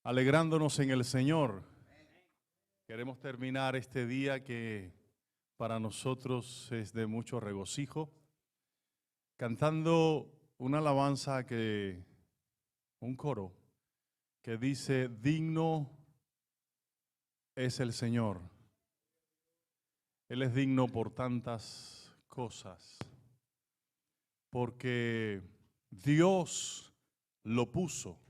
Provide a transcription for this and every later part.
alegrándonos en el Señor. Queremos terminar este día que para nosotros es de mucho regocijo, cantando una alabanza un coro que dice: digno es el Señor. Él es digno por tantas cosas, porque Dios lo puso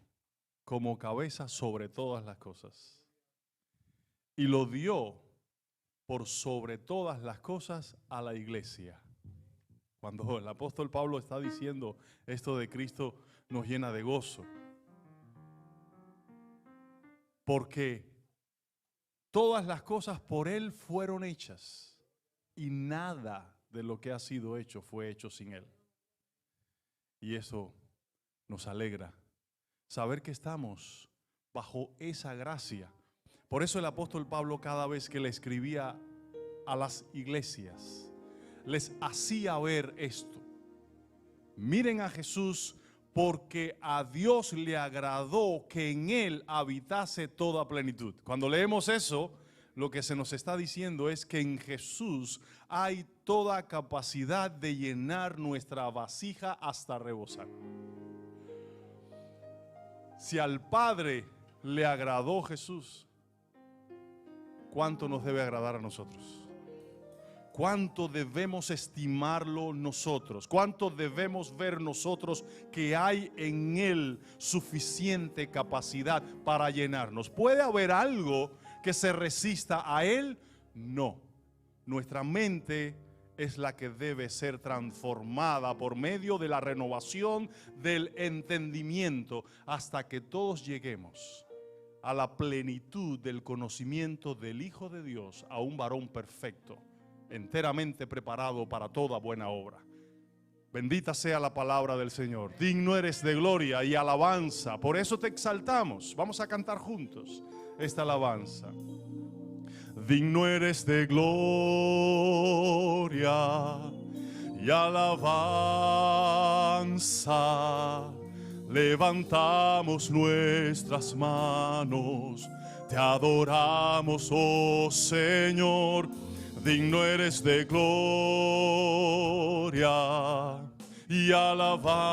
como cabeza sobre todas las cosas y lo dio por sobre todas las cosas a la iglesia. Cuando el apóstol Pablo está diciendo esto de Cristo, nos llena de gozo, porque todas las cosas por Él fueron hechas y nada de lo que ha sido hecho fue hecho sin Él. Y eso nos alegra, saber que estamos bajo esa gracia. Por eso el apóstol Pablo, cada vez que le escribía a las iglesias, les hacía ver esto: miren a Jesús, porque a Dios le agradó que en Él habitase toda plenitud. Cuando leemos eso, lo que se nos está diciendo es que en Jesús hay toda capacidad de llenar nuestra vasija hasta rebosar. Si al Padre le agradó Jesús, ¿cuánto nos debe agradar a nosotros? ¿Cuánto debemos estimarlo nosotros? ¿Cuánto debemos ver nosotros que hay en Él suficiente capacidad para llenarnos? ¿Puede haber algo que se resista a Él? No. Nuestra mente es la que debe ser transformada por medio de la renovación del entendimiento hasta que todos lleguemos a la plenitud del conocimiento del Hijo de Dios, a un varón perfecto, enteramente preparado para toda buena obra. Bendita sea la palabra del Señor. Digno eres de gloria y alabanza. Por eso te exaltamos. Vamos a cantar juntos esta alabanza. Digno eres de gloria y alabanza. Levantamos nuestras manos, te adoramos, oh Señor. Digno eres de gloria y alabanza.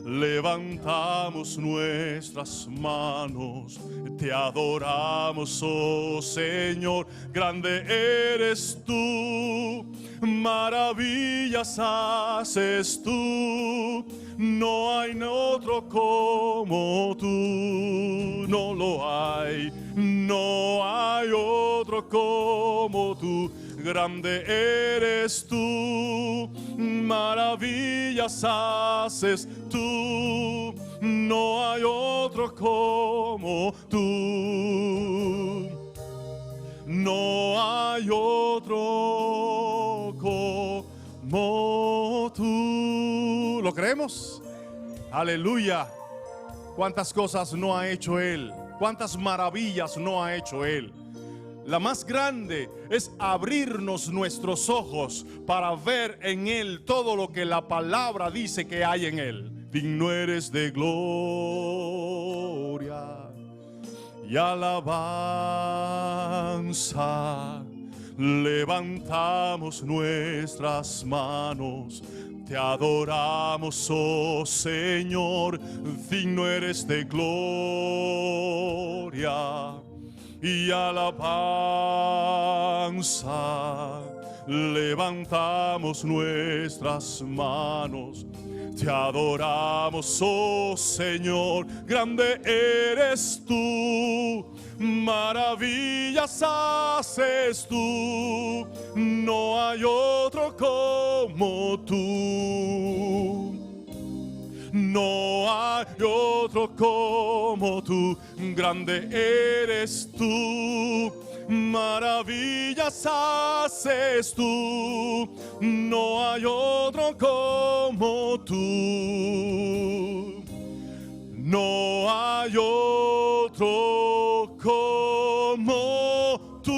Levantamos nuestras manos, te adoramos, oh Señor. Grande eres tú, maravillas haces tú. No hay otro como tú, no lo hay, no hay otro como tú. Grande eres tú, maravillas haces tú. No hay otro como tú. No hay otro como tú. ¿Lo creemos? Aleluya. ¿Cuántas cosas no ha hecho Él? ¿Cuántas maravillas no ha hecho Él? La más grande es abrirnos nuestros ojos para ver en Él todo lo que la palabra dice que hay en Él. Digno eres de gloria y alabanza. Levantamos nuestras manos, te adoramos, oh Señor. Digno eres de gloria y alabanza. Levantamos nuestras manos, te adoramos, oh Señor. Grande eres tú, maravillas haces tú. No hay otro como tú. No hay otro como tú. Grande eres tú, maravillas haces tú. No hay otro como tú. No hay otro como tú.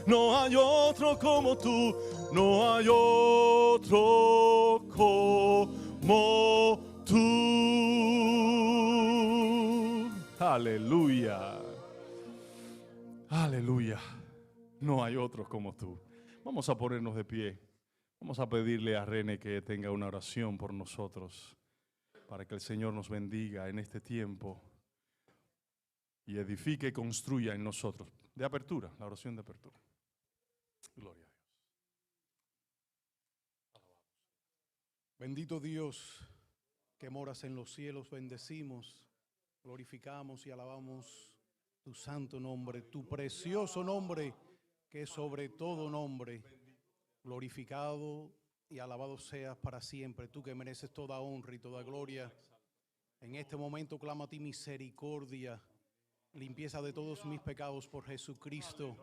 No hay otro como tú. No hay otro como tú. Aleluya. Aleluya. No hay otro como tú. Vamos a ponernos de pie. Vamos a pedirle a René que tenga una oración por nosotros, para que el Señor nos bendiga en este tiempo y edifique y construya en nosotros. De apertura, la oración de apertura. Gloria a Dios. Bendito Dios que moras en los cielos, bendecimos, glorificamos y alabamos tu santo nombre, tu precioso nombre, que es sobre todo nombre. Glorificado y alabado seas para siempre, tú que mereces toda honra y toda gloria. En este momento clamo a ti misericordia, limpieza de todos mis pecados por Jesucristo.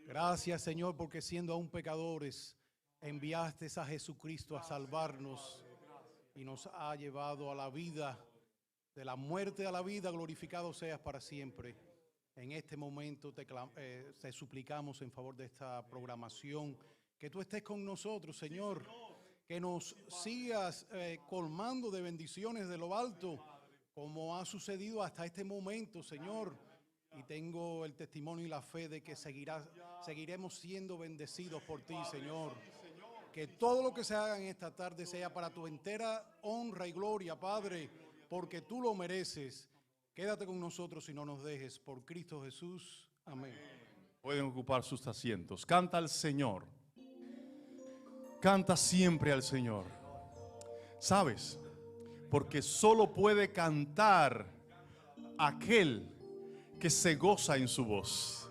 Gracias, Señor, porque siendo aún pecadores, enviaste a Jesucristo a salvarnos y nos ha llevado a la vida, de la muerte a la vida. Glorificado seas para siempre. En este momento te suplicamos en favor de esta programación, que tú estés con nosotros, Señor, que nos sigas colmando de bendiciones de lo alto, como ha sucedido hasta este momento, Señor. Y tengo el testimonio y la fe de que seguiremos siendo bendecidos por ti, Señor. Que todo lo que se haga en esta tarde sea para tu entera honra y gloria, Padre, porque tú lo mereces. Quédate con nosotros y no nos dejes, por Cristo Jesús. Amén. Pueden ocupar sus asientos. Canta al Señor. Canta siempre al Señor. ¿Sabes? Porque solo puede cantar aquel que se goza en su voz,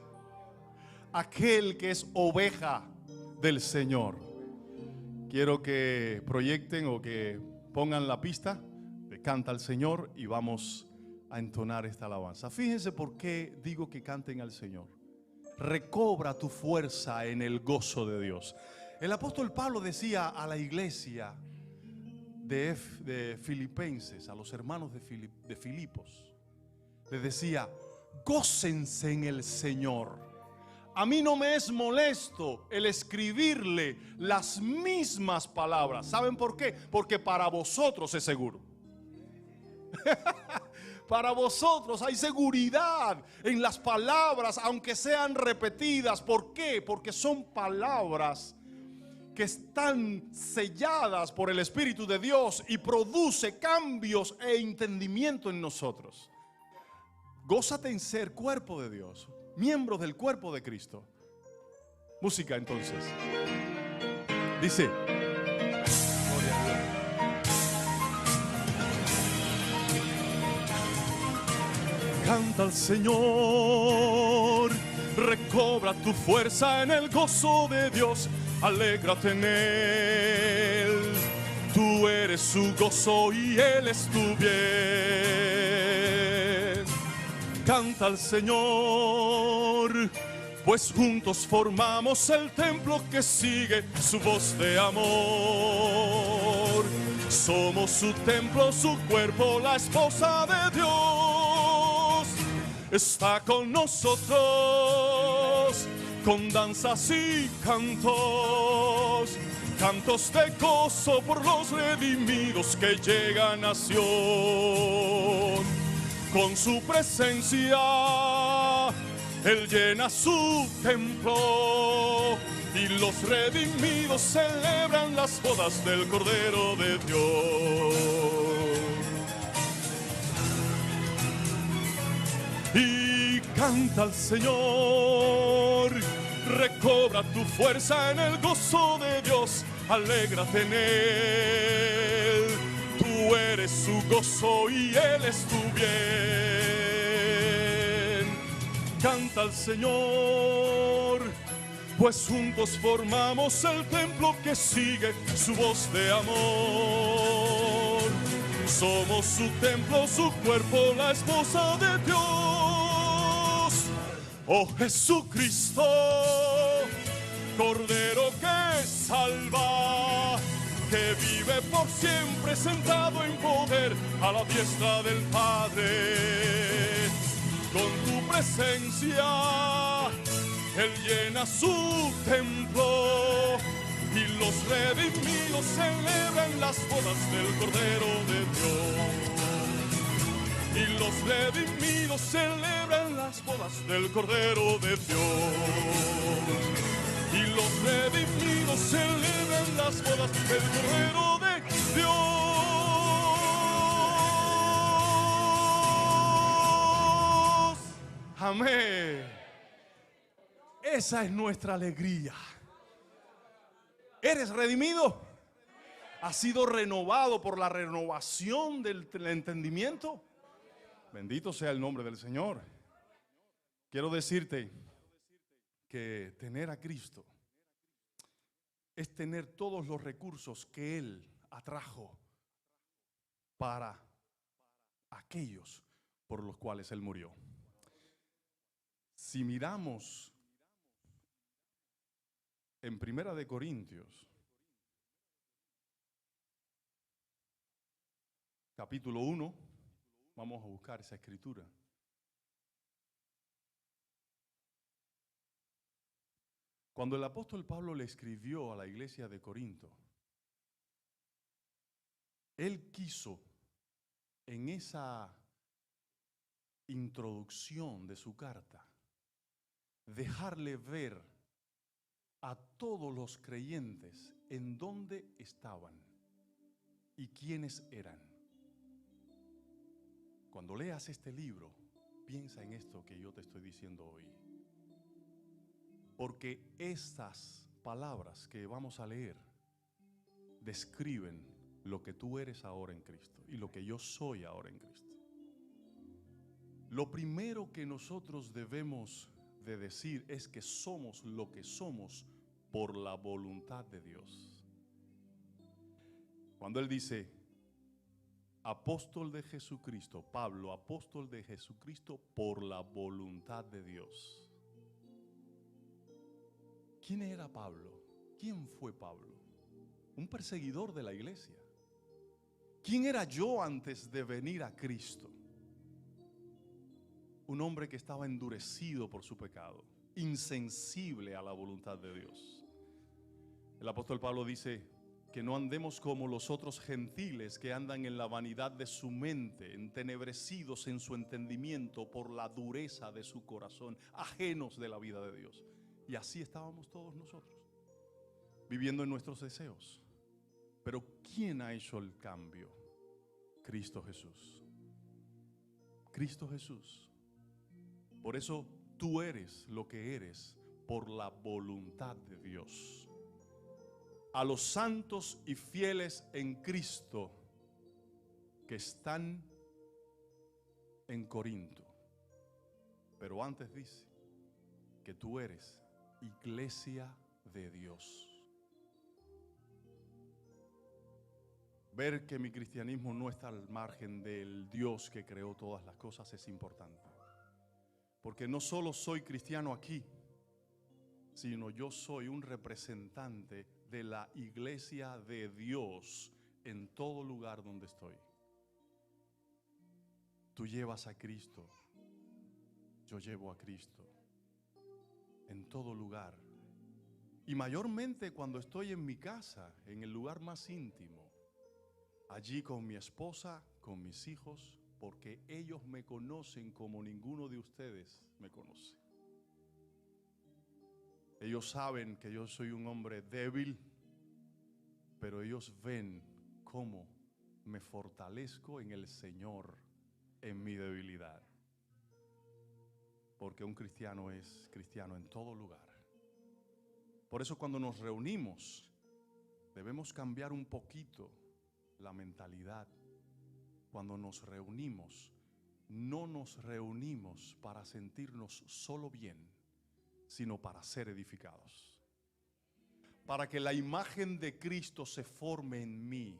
aquel que es oveja del Señor. Quiero que proyecten o que pongan la pista de Canta al Señor y vamos a entonar esta alabanza. Fíjense por qué digo que canten al Señor. Recobra tu fuerza en el gozo de Dios. El apóstol Pablo decía a la iglesia de Filipenses, a los hermanos de Filipos, les decía: gócense en el Señor. A mí no me es molesto el escribirle las mismas palabras. ¿Saben por qué? Porque para vosotros es seguro. Para vosotros hay seguridad en las palabras, aunque sean repetidas. ¿Por qué? Porque son palabras que están selladas por el Espíritu de Dios y produce cambios e entendimiento en nosotros. Gózate en ser cuerpo de Dios, miembros del cuerpo de Cristo. Música entonces. Dice: canta al Señor, recobra tu fuerza en el gozo de Dios, alégrate en Él. Tú eres su gozo y Él es tu bien. Canta al Señor, pues juntos formamos el templo que sigue su voz de amor. Somos su templo, su cuerpo, la esposa de Dios. Está con nosotros, con danzas y cantos, cantos de gozo por los redimidos que llegan a Sión. Con su presencia Él llena su templo y los redimidos celebran las bodas del Cordero de Dios. Y canta al Señor, recobra tu fuerza en el gozo de Dios, alégrate en Él. Tú eres su gozo y Él es tu bien. Canta al Señor, pues juntos formamos el templo que sigue su voz de amor. Somos su templo, su cuerpo, la esposa de Dios. Oh Jesucristo, Cordero que salva, que vive por siempre sentado en poder a la diestra del Padre. Con tu presencia Él llena su templo y redimidos celebran las bodas del Cordero de Dios. Y los redimidos celebran las bodas del Cordero de Dios. Y los redimidos celebran las bodas del Cordero de Dios. Amén. Esa es nuestra alegría. ¿Eres redimido? ¿Has sido renovado por la renovación del entendimiento? Bendito sea el nombre del Señor. Quiero decirte que tener a Cristo es tener todos los recursos que Él atrajo para aquellos por los cuales Él murió. Si miramos en Primera de Corintios, capítulo 1, vamos a buscar esa escritura. Cuando el apóstol Pablo le escribió a la iglesia de Corinto, él quiso en esa introducción de su carta dejarle ver a todos los creyentes en dónde estaban y quiénes eran. Cuando leas este libro, piensa en esto que yo te estoy diciendo hoy. Porque estas palabras que vamos a leer describen lo que tú eres ahora en Cristo y lo que yo soy ahora en Cristo. Lo primero que nosotros debemos de decir es que somos lo que somos por la voluntad de Dios. Cuando él dice apóstol de Jesucristo, Pablo, apóstol de Jesucristo por la voluntad de Dios. ¿Quién era Pablo? ¿Quién fue Pablo? Un perseguidor de la iglesia. ¿Quién era yo antes de venir a Cristo? Un hombre que estaba endurecido por su pecado, insensible a la voluntad de Dios. El apóstol Pablo dice que no andemos como los otros gentiles que andan en la vanidad de su mente, entenebrecidos en su entendimiento por la dureza de su corazón, ajenos de la vida de Dios. Y así estábamos todos nosotros, viviendo en nuestros deseos. Pero ¿quién ha hecho el cambio? Cristo Jesús. Cristo Jesús. Por eso tú eres lo que eres por la voluntad de Dios. A los santos y fieles en Cristo que están en Corinto. Pero antes dice que tú eres iglesia de Dios. Ver que mi cristianismo no está al margen del Dios que creó todas las cosas es importante. Porque no solo soy cristiano aquí, sino yo soy un representante de la iglesia de Dios en todo lugar donde estoy. Tú llevas a Cristo, yo llevo a Cristo en todo lugar. Y mayormente cuando estoy en mi casa, en el lugar más íntimo, allí con mi esposa, con mis hijos, porque ellos me conocen como ninguno de ustedes me conoce. Ellos saben que yo soy un hombre débil, pero ellos ven cómo me fortalezco en el Señor, en mi debilidad. Porque un cristiano es cristiano en todo lugar. Por eso cuando nos reunimos, debemos cambiar un poquito la mentalidad. Cuando nos reunimos, no nos reunimos para sentirnos solo bien, sino para ser edificados. Para que la imagen de Cristo se forme en mí.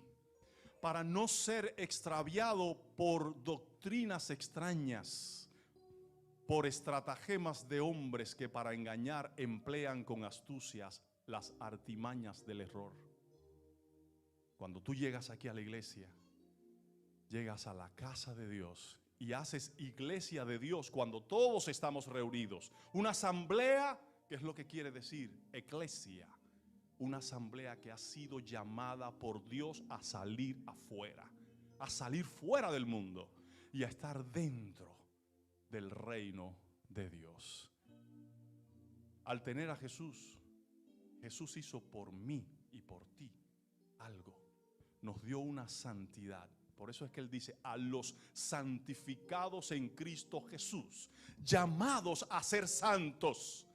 Para no ser extraviado por doctrinas extrañas, por estratagemas de hombres que para engañar emplean con astucias las artimañas del error. Cuando tú llegas aquí a la iglesia, llegas a la casa de Dios y haces iglesia de Dios cuando todos estamos reunidos. Una asamblea, que es lo que quiere decir eclesia, una asamblea que ha sido llamada por Dios a salir afuera, a salir fuera del mundo y a estar dentro del reino de Dios. Al tener a Jesús, Jesús hizo por mí y por ti algo. Nos dio una santidad. Por eso es que Él dice: a los santificados en Cristo Jesús, llamados a ser santos,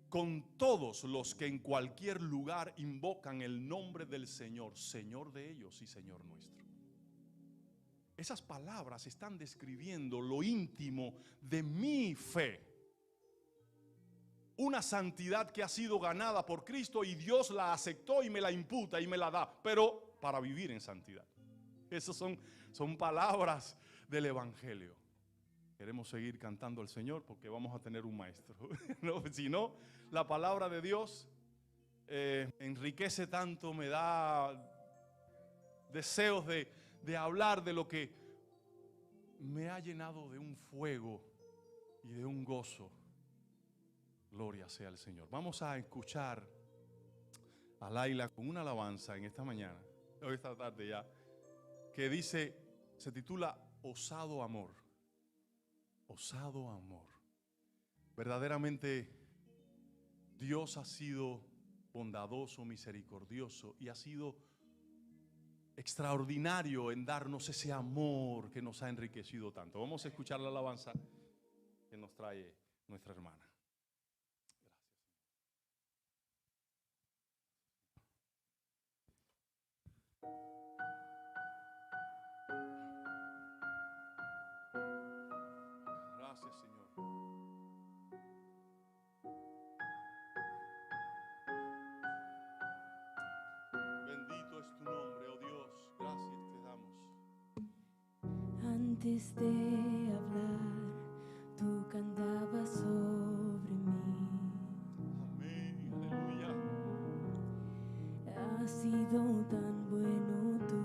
con todos los que en cualquier lugar invocan el nombre del Señor, Señor de ellos y Señor nuestro. Esas palabras están describiendo lo íntimo de mi fe. Una santidad que ha sido ganada por Cristo y Dios la aceptó y me la imputa y me la da, pero para vivir en santidad. Esas son palabras del Evangelio. Queremos seguir cantando al Señor porque vamos a tener un maestro. ¿No? Si no, la palabra de Dios enriquece tanto, me da deseos de hablar de lo que me ha llenado de un fuego y de un gozo. Gloria sea al Señor. Vamos a escuchar a Laila con una alabanza en esta mañana, o esta tarde ya, que dice, se titula Osado Amor. Osado amor. Verdaderamente Dios ha sido bondadoso, misericordioso y ha sido extraordinario en darnos ese amor que nos ha enriquecido tanto. Vamos a escuchar la alabanza que nos trae nuestra hermana. Gracias, Señor. Bendito es tu nombre, oh Dios. Gracias te damos. Antes de hablar, tú cantabas sobre mí. Amén, aleluya. Has sido tan bueno tú,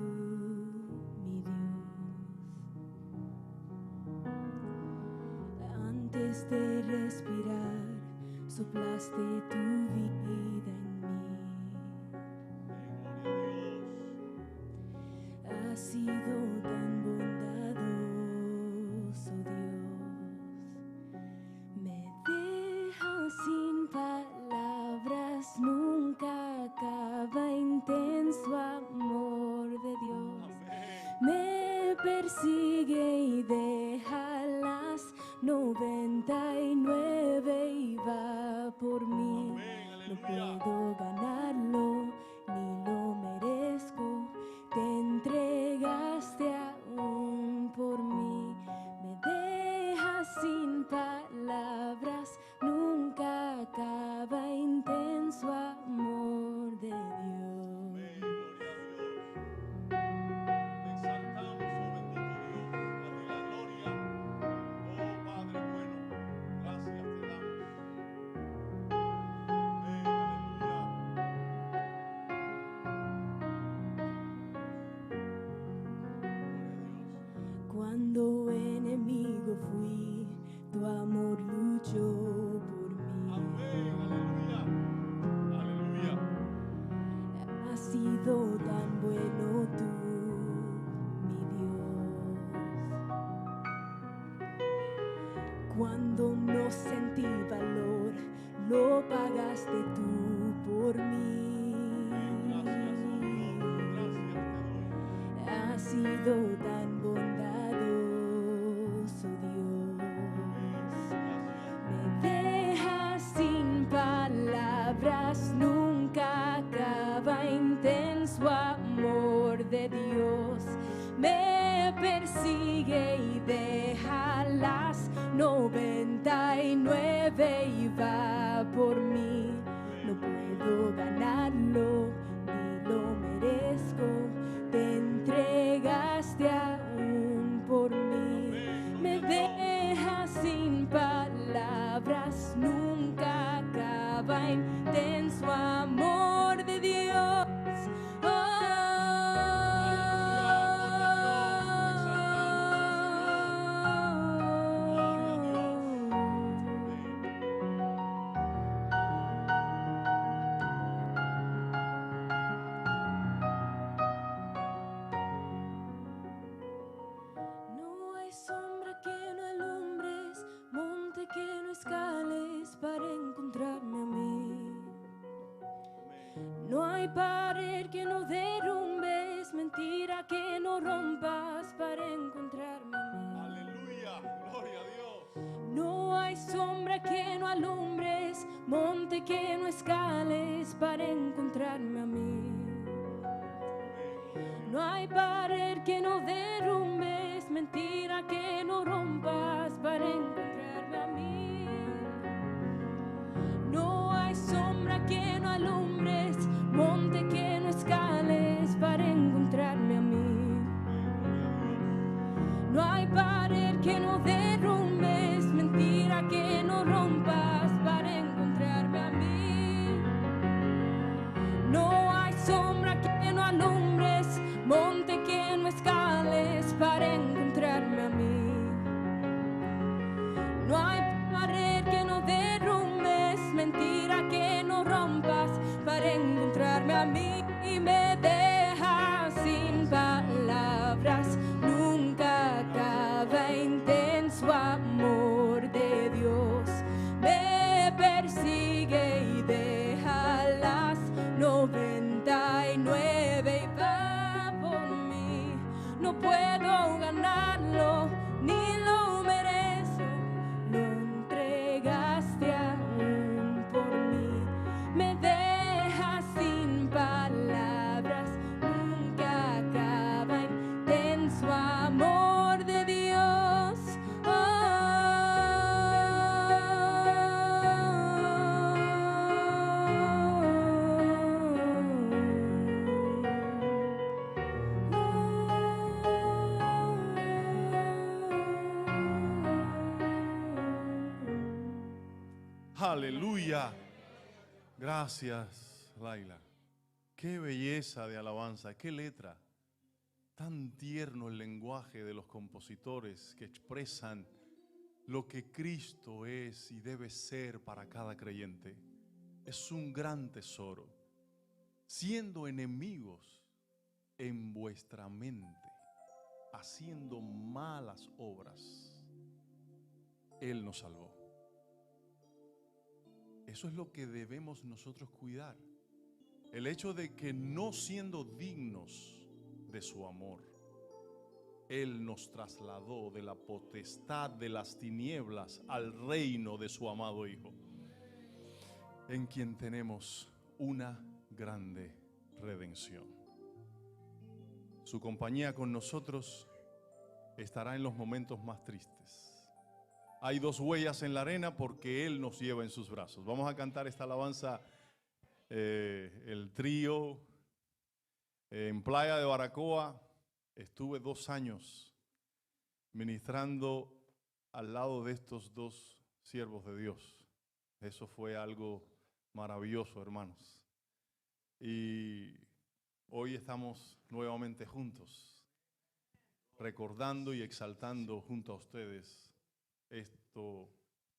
mi Dios. Antes de respirar, soplaste tu vida en mí. Has sido tan bondadoso, Dios. Me dejas sin palabras, nunca acaba intenso amor de Dios. Me persigue y deja las 99 y va por mí. No puedo ganarlo, ni lo merezco. Te entregaste aún por mí. Me dejas sin palabras, nunca acaba intenso amor de Dios. Exaltamos, oh bendito Dios, a ti la gloria. Oh Padre bueno, gracias te damos. Amén, aleluya. Cuando enemigo fui, tu amor luchó por mí. Amén, aleluya. Aleluya. Has sido tan bueno tú, mi Dios. Cuando no sentí valor, lo pagaste tú por mí. Gracias, oh Dios. Gracias te doy. Has sido tan bondadoso, Dios. Me dejas sin palabras, nunca acaba intenso amor de Dios. Me persigue y deja las 99 y va por mí. No puedo ganarlo, ni lo merezco. Te entregaste aún por mí. Me dejas sin palabras, nunca acaba intenso amor de Dios. No hay pared que no derrumbes, mentira que no rompas para encontrarme a mí. Aleluya, gloria a Dios. No hay sombra que no alumbres, monte que no escales para encontrarme a mí. No hay pared que no derrumbes, mentira que no rompas para encontrarme a mí. No hay sombra que no alumbres, monte que no escales para encontrarme a mí. No hay pared que no derrumbes, mentira que no rompas para encontrarme a mí. No hay sombra que no alumbres, monte que no escales para encontrarme a mí. No hay pared que no derrumbes, mentira que no rompas para encontrarme a mí. Y me dejas sin palabras, nunca acaba intenso amor de Dios. Me persigue y deja las 99 y va por mí. No puedo ganarlo, ni lo merezco, lo entregaste aún por mí. Me dejas sin palabras, nunca acaba intenso amor de Dios. Aleluya. Gracias, Laila. Qué belleza de alabanza, qué letra. Tan tierno el lenguaje de los compositores que expresan lo que Cristo es y debe ser para cada creyente. Es un gran tesoro. Siendo enemigos en vuestra mente, haciendo malas obras, Él nos salvó. Eso es lo que debemos nosotros cuidar. El hecho de que no siendo dignos de su amor, Él nos trasladó de la potestad de las tinieblas al reino de su amado Hijo, en quien tenemos una grande redención. Su compañía con nosotros estará en los momentos más tristes. Hay 2 huellas en la arena porque Él nos lleva en sus brazos. Vamos a cantar esta alabanza, el trío, en Playa de Baracoa. Estuve 2 años ministrando al lado de estos 2 siervos de Dios. Eso fue algo maravilloso, hermanos. Y hoy estamos nuevamente juntos, recordando y exaltando junto a ustedes esto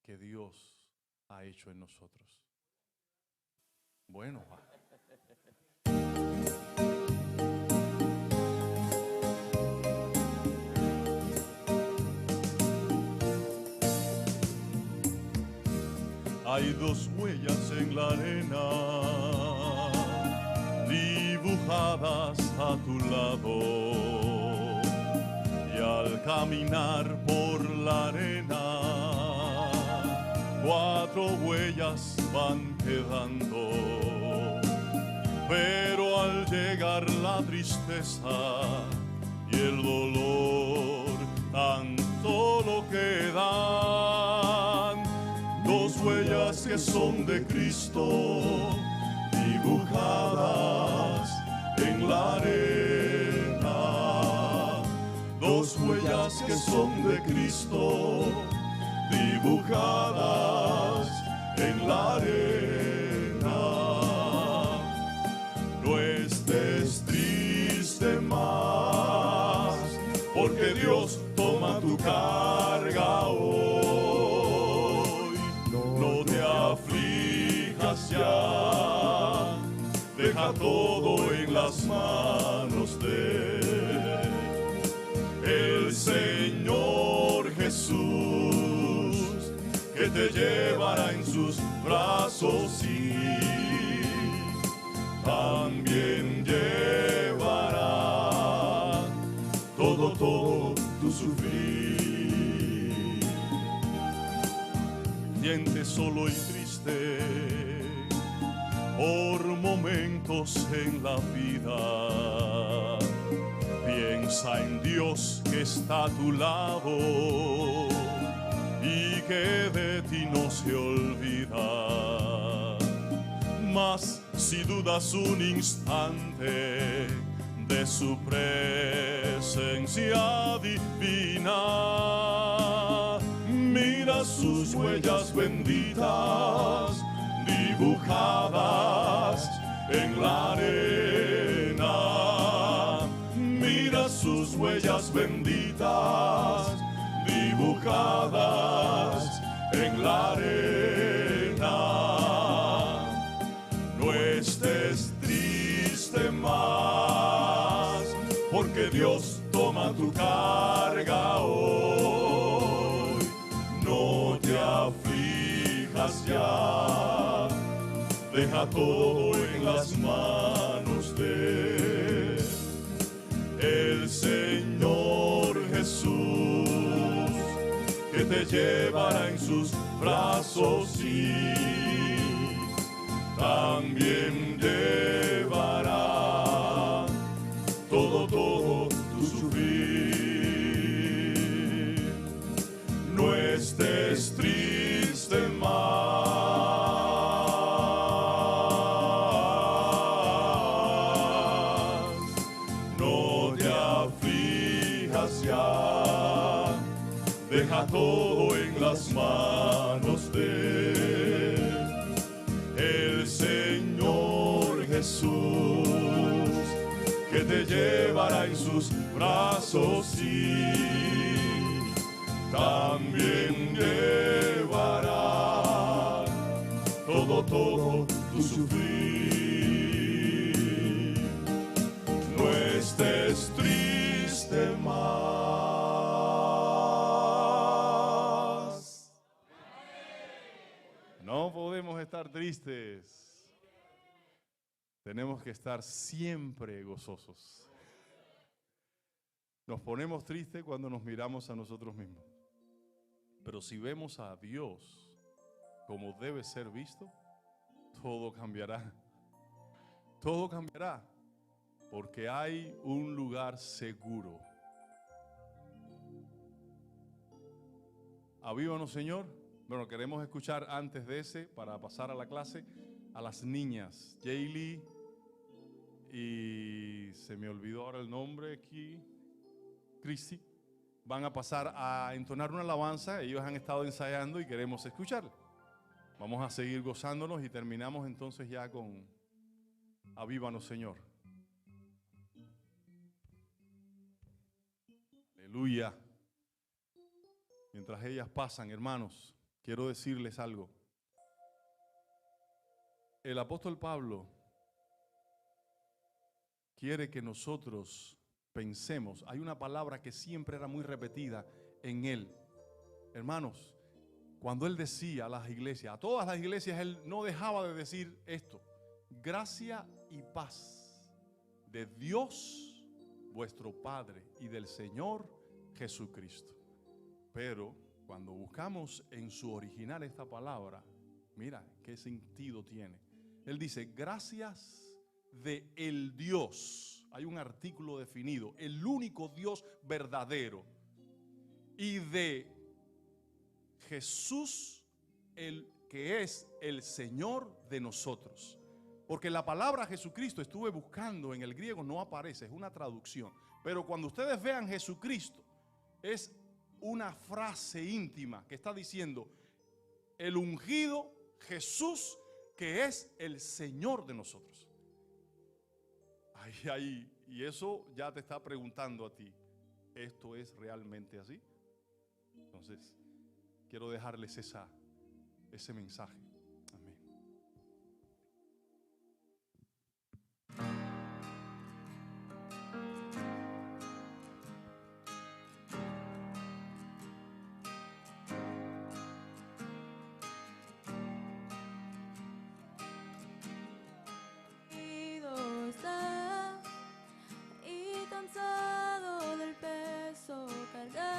que Dios ha hecho en nosotros. Bueno, hay 2 huellas en la arena, dibujadas a tu lado. Y al caminar por la arena, 4 huellas van quedando. Pero al llegar la tristeza y el dolor, tan solo quedan 2 huellas que son de Cristo, dibujadas en la arena. 2 huellas que son de Cristo, dibujadas en la arena. No estés triste más, porque Dios toma tu carga hoy. No te aflijas ya, deja todo en las manos de el Señor Jesús, que te llevará en sus brazos y sufrir. Siente solo y triste por momentos en la vida. Piensa en Dios que está a tu lado y que de ti no se olvida. Mas si dudas un instante de su presencia divina, mira sus huellas benditas dibujadas en la arena. Mira sus huellas benditas dibujadas en la arena. No estés triste más, porque Dios toma tu carga hoy. No te aflijas ya, deja todo en las manos de el Señor Jesús, que te llevará en sus brazos y también llevará todo tu sufrir. No estés triste más, no te aflijas ya, deja todo en las manos de el Señor Jesús, que te llevará en sus brazos y también llevará todo tu sufrir. No estés triste más. No podemos estar tristes. Tenemos que estar siempre gozosos. Nos ponemos tristes cuando nos miramos a nosotros mismos. Pero si vemos a Dios como debe ser visto, todo cambiará. Todo cambiará. Porque hay un lugar seguro. Avívanos, Señor. Bueno, queremos escuchar antes de ese, para pasar a la clase, a las niñas. Jaylee y se me olvidó ahora el nombre aquí. Cristi. Van a pasar a entonar una alabanza. Ellos han estado ensayando y queremos escucharla. Vamos a seguir gozándonos y terminamos entonces ya con Avívanos, Señor. Aleluya. Mientras ellas pasan, hermanos, quiero decirles algo. El apóstol Pablo quiere que nosotros pensemos. Hay una palabra que siempre era muy repetida en él. Hermanos, cuando él decía a las iglesias, a todas las iglesias, él no dejaba de decir esto: gracia y paz de Dios vuestro Padre y del Señor Jesucristo. Pero cuando buscamos en su original esta palabra, mira qué sentido tiene. Él dice: gracias de el Dios. Hay un artículo definido, el único Dios verdadero, y de Jesús, el que es el Señor de nosotros. Porque la palabra Jesucristo, estuve buscando en el griego, no aparece, es una traducción. Pero cuando ustedes vean Jesucristo, es una frase íntima que está diciendo el ungido Jesús, que es el Señor de nosotros. Ahí, y eso ya te está preguntando a ti, ¿esto es realmente así? Entonces, quiero dejarles ese mensaje. Amén. Está y cansado del peso cargado.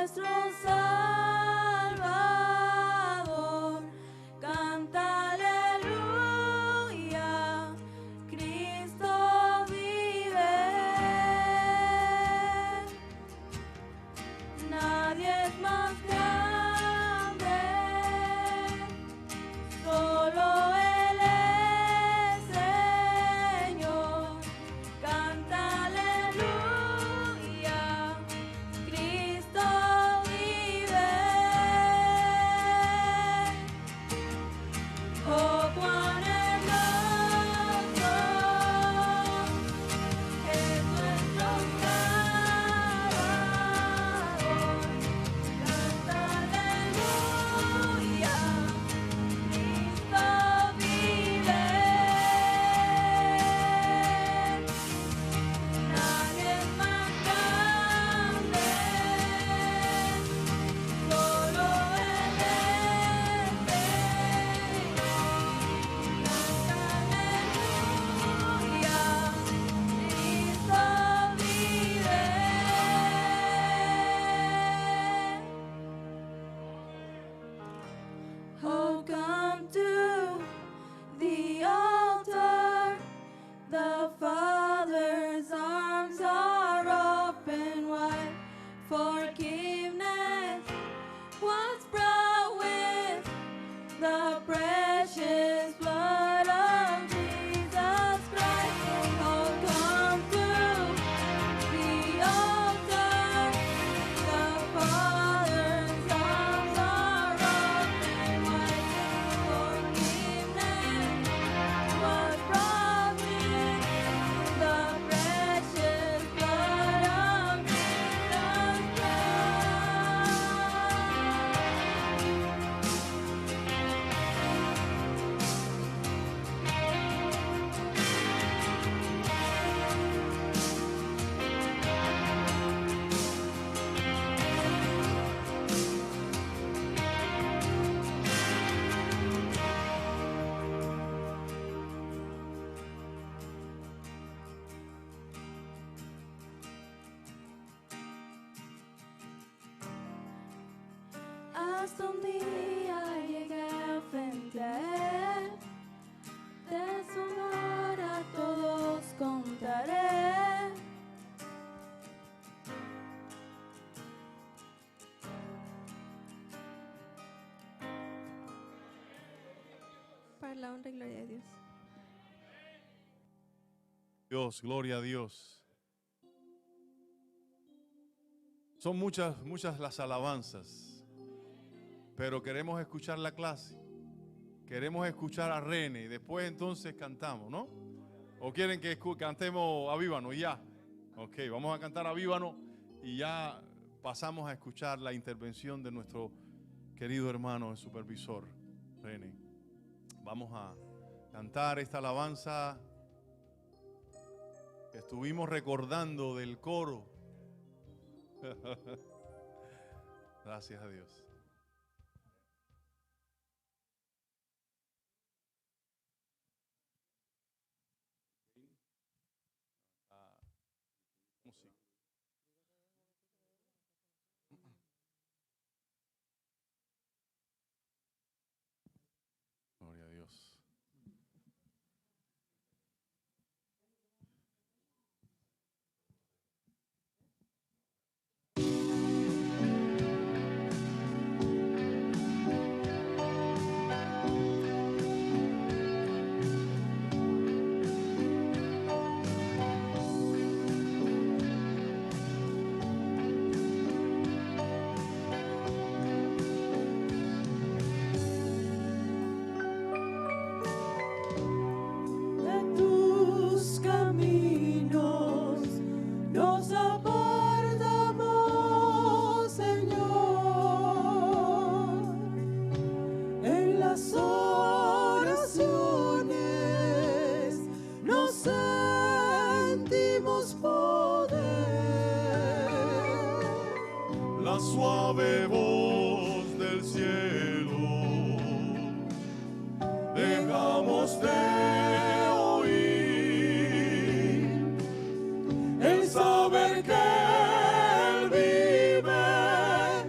nuestro Salvador. Canta aleluya, Cristo vive. Nadie es más grande, solo Él es Señor. Canta aleluya, Cristo vive. Oh, cuán hermoso es nuestro Salvador. Canta aleluya, Cristo vive. Nadie es más grande, solo Él es Oh, come to the altar. The Father's arms are open wide. Forgiveness was brought with the precious blood of Jesus Christ. Oh, come to the altar. The Father's arms are open wide. Forgiveness was brought with the precious blood of Jesus Hasta un día llegué frente a Él, de su honor a todos contaré. Para la honra y gloria de Dios. Dios, gloria a Dios. Son muchas las alabanzas, pero queremos escuchar la clase. Queremos escuchar a René y después entonces cantamos, ¿no? ¿O quieren que cantemos Avívanos y ya? Ok, vamos a cantar Avívanos y ya pasamos a escuchar la intervención de nuestro querido hermano, el supervisor, René. Vamos a cantar esta alabanza que estuvimos recordando del coro. Gracias a Dios. Música. Gloria a Dios. suave voz del cielo, dejamos de oír el saber que Él vive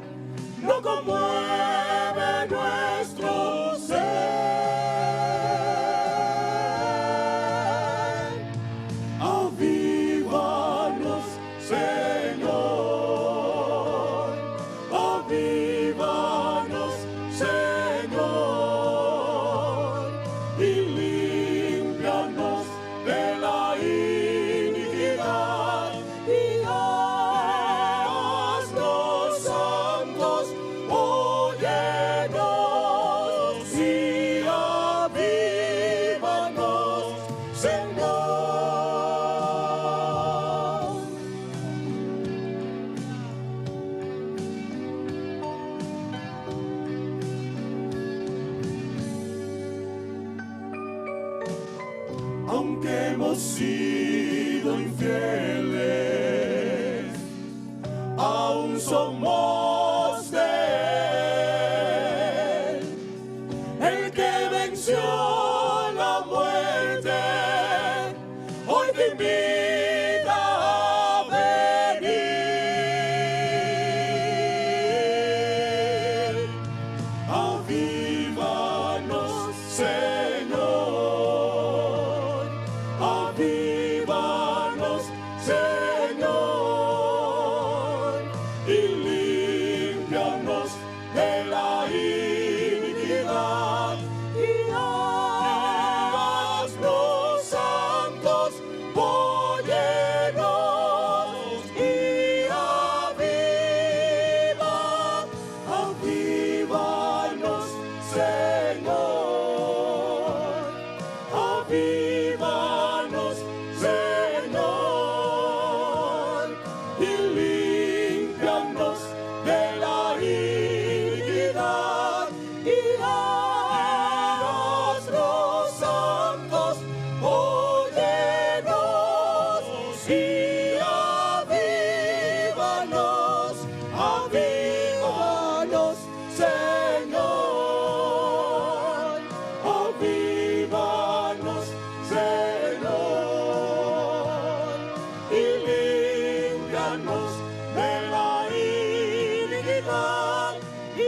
hemos sido infieles, aún somos de Él, el que venció la muerte, hoy te invita a venir. Avívanos, Señor, avívanos, Señor, y límpianos de la iniquidad y haznos santos, óyenos y avívanos, Señor, avívanos, Señor, y límpianos de la iniquidad y haznos santos, óyenos y avívanos, avívanos, Señor, avívanos, Señor, y límpianos de la iniquidad y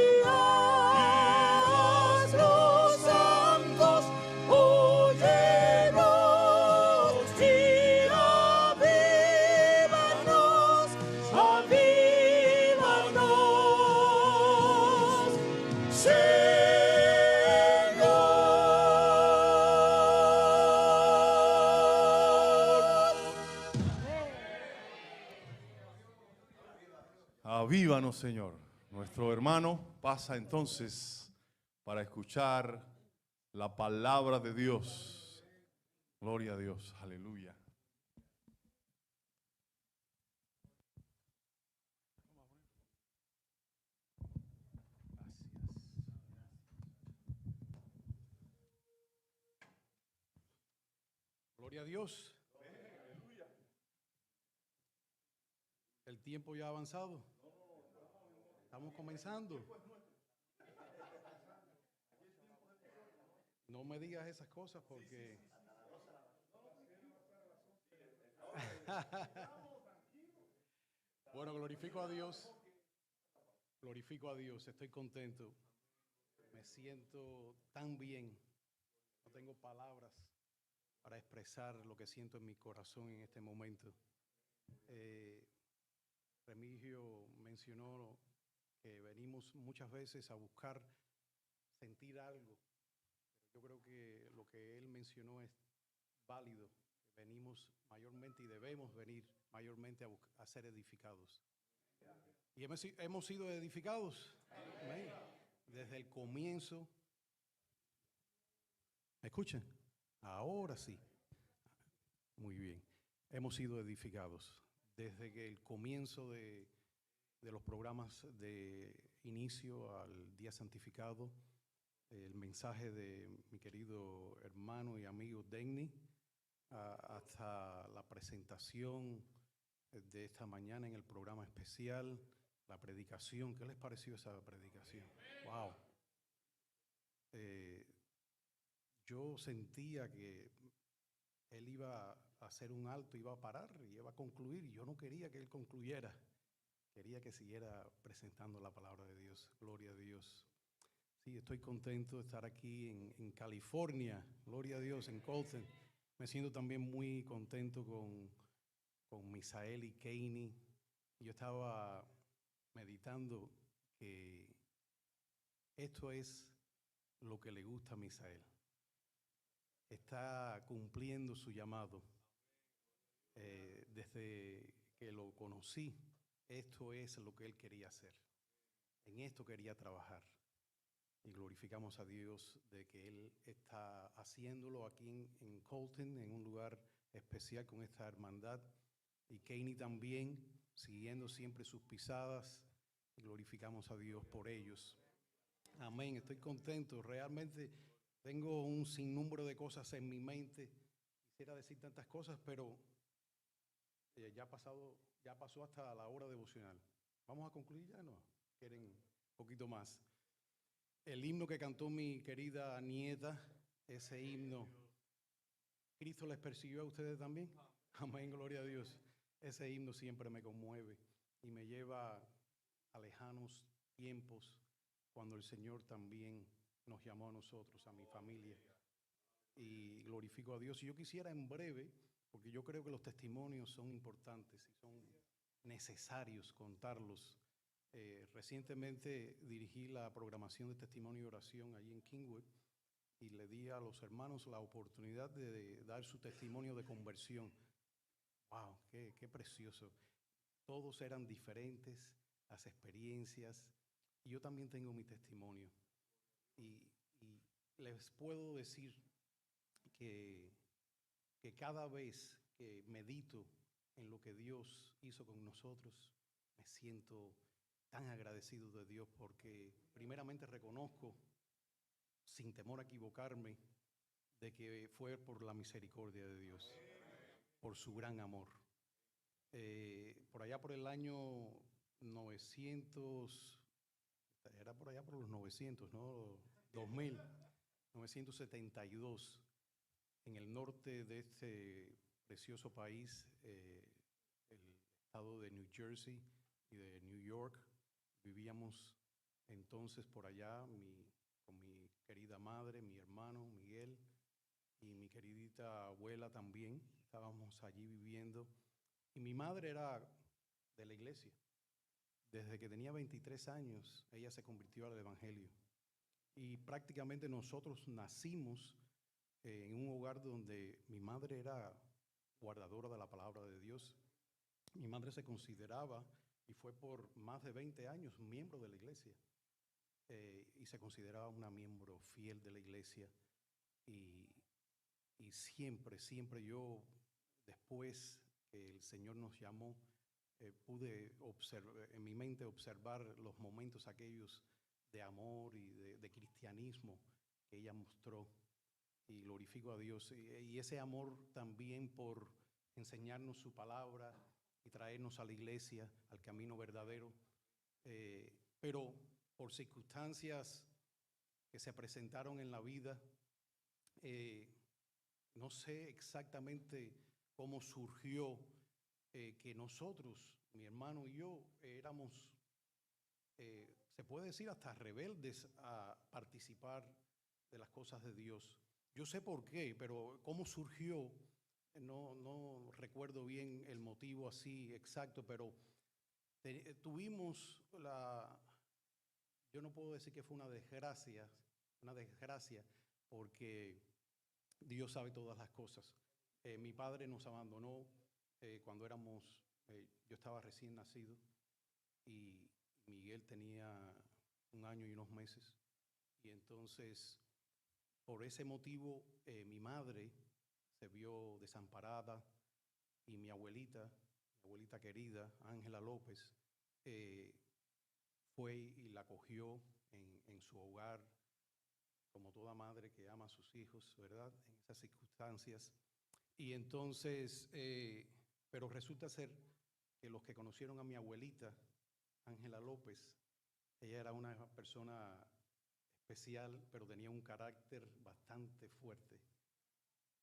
haznos santos, óyenos y avívanos, avívanos, Avívanos, Señor. Nuestro hermano pasa entonces para escuchar la palabra de Dios. Gloria a Dios, aleluya. Gloria a Dios. El tiempo ya ha avanzado. Estamos comenzando. No me digas esas cosas porque... Bueno, glorifico a Dios. Glorifico a Dios. Estoy contento. Me siento tan bien. No tengo palabras para expresar lo que siento en mi corazón en este momento. Remigio mencionó que venimos muchas veces a buscar sentir algo. Yo creo que lo que él mencionó es válido. Venimos mayormente y debemos venir mayormente a ser edificados. Y hemos sido edificados. Amén. Desde el comienzo. ¿Me escuchan? Ahora sí. Muy bien. Hemos sido edificados. Desde que el comienzo de los programas de inicio al día santificado, el mensaje de mi querido hermano y amigo Denny, hasta la presentación de esta mañana en el programa especial, la predicación. ¿Qué les pareció esa predicación? ¡Wow! Yo sentía que él iba a hacer un alto, iba a parar y iba a concluir, y yo no quería que él concluyera. Quería que siguiera presentando la palabra de Dios. Gloria a Dios. Sí, estoy contento de estar aquí en California. Gloria a Dios, en Colton. Me siento también muy contento con Misael y Keini. Yo estaba meditando que esto es lo que le gusta a Misael. Está cumpliendo su llamado. Desde que lo conocí, esto es lo que él quería hacer. En esto quería trabajar. Y glorificamos a Dios de que él está haciéndolo aquí en Colton, en un lugar especial con esta hermandad. Y Keini también, siguiendo siempre sus pisadas. Glorificamos a Dios por ellos. Amén. Estoy contento. Realmente tengo un sinnúmero de cosas en mi mente. quisiera decir tantas cosas, pero ya pasó hasta la hora devocional. ¿Vamos a concluir ya? ¿No? ¿Quieren un poquito más? El himno que cantó mi querida nieta, ese himno, ¿Cristo les persiguió a ustedes también? Amén, gloria a Dios. Ese himno siempre me conmueve y me lleva a lejanos tiempos cuando el Señor también nos llamó a nosotros, a mi familia, y glorifico a Dios. Y yo quisiera en breve, porque yo creo que los testimonios son importantes y son necesarios contarlos. Recientemente dirigí la programación de testimonio y oración allí en Kingwood y le di a los hermanos la oportunidad de dar su testimonio de conversión. ¡Wow! ¡Qué precioso! Todos eran diferentes, las experiencias, y yo también tengo mi testimonio. Y les puedo decir que cada vez que medito en lo que Dios hizo con nosotros, me siento tan agradecido de Dios porque primeramente reconozco, sin temor a equivocarme, de que fue por la misericordia de Dios, por su gran amor. Por allá por el año 900, era por allá por los 900, ¿no? 2000, 972, en el norte de este precioso país, el estado de New Jersey y de New York. Vivíamos entonces por allá con mi querida madre, mi hermano Miguel y mi queridita abuela también. Estábamos allí viviendo. Y mi madre era de la iglesia. Desde que tenía 23 años, ella se convirtió al evangelio. Y prácticamente nosotros nacimos en un hogar donde mi madre era guardadora de la palabra de Dios. Mi madre se consideraba, y fue por más de 20 años, miembro de la iglesia. Y se consideraba una miembro fiel de la iglesia. Y siempre yo, después que el Señor nos llamó, pude en mi mente observar los momentos aquellos de amor y de cristianismo que ella mostró, y glorifico a Dios. Y ese amor también por enseñarnos su palabra y traernos a la iglesia, al camino verdadero, pero por circunstancias que se presentaron en la vida, no sé exactamente cómo surgió que nosotros, mi hermano y yo, éramos, se puede decir, hasta rebeldes a participar de las cosas de Dios. Yo sé por qué, pero cómo surgió, no recuerdo bien el motivo así exacto, pero tuvimos yo no puedo decir que fue una desgracia, porque Dios sabe todas las cosas. Mi padre nos abandonó cuando yo estaba recién nacido y Miguel tenía 1 año y unos meses. Y entonces, por ese motivo, mi madre se vio desamparada y mi abuelita querida, Ángela López, fue y la acogió en su hogar, como toda madre que ama a sus hijos, ¿verdad? En esas circunstancias. Y entonces, pero resulta ser que los que conocieron a mi abuelita, Ángela López, ella era una persona especial, pero tenía un carácter bastante fuerte.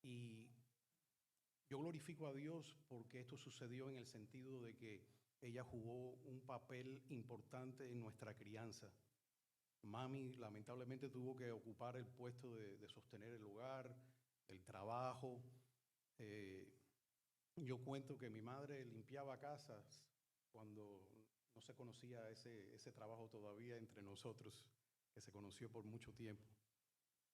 Y yo glorifico a Dios porque esto sucedió en el sentido de que ella jugó un papel importante en nuestra crianza. Mami lamentablemente tuvo que ocupar el puesto de sostener el hogar, el trabajo. Yo cuento que mi madre limpiaba casas cuando no se conocía ese trabajo todavía entre nosotros, que se conoció por mucho tiempo,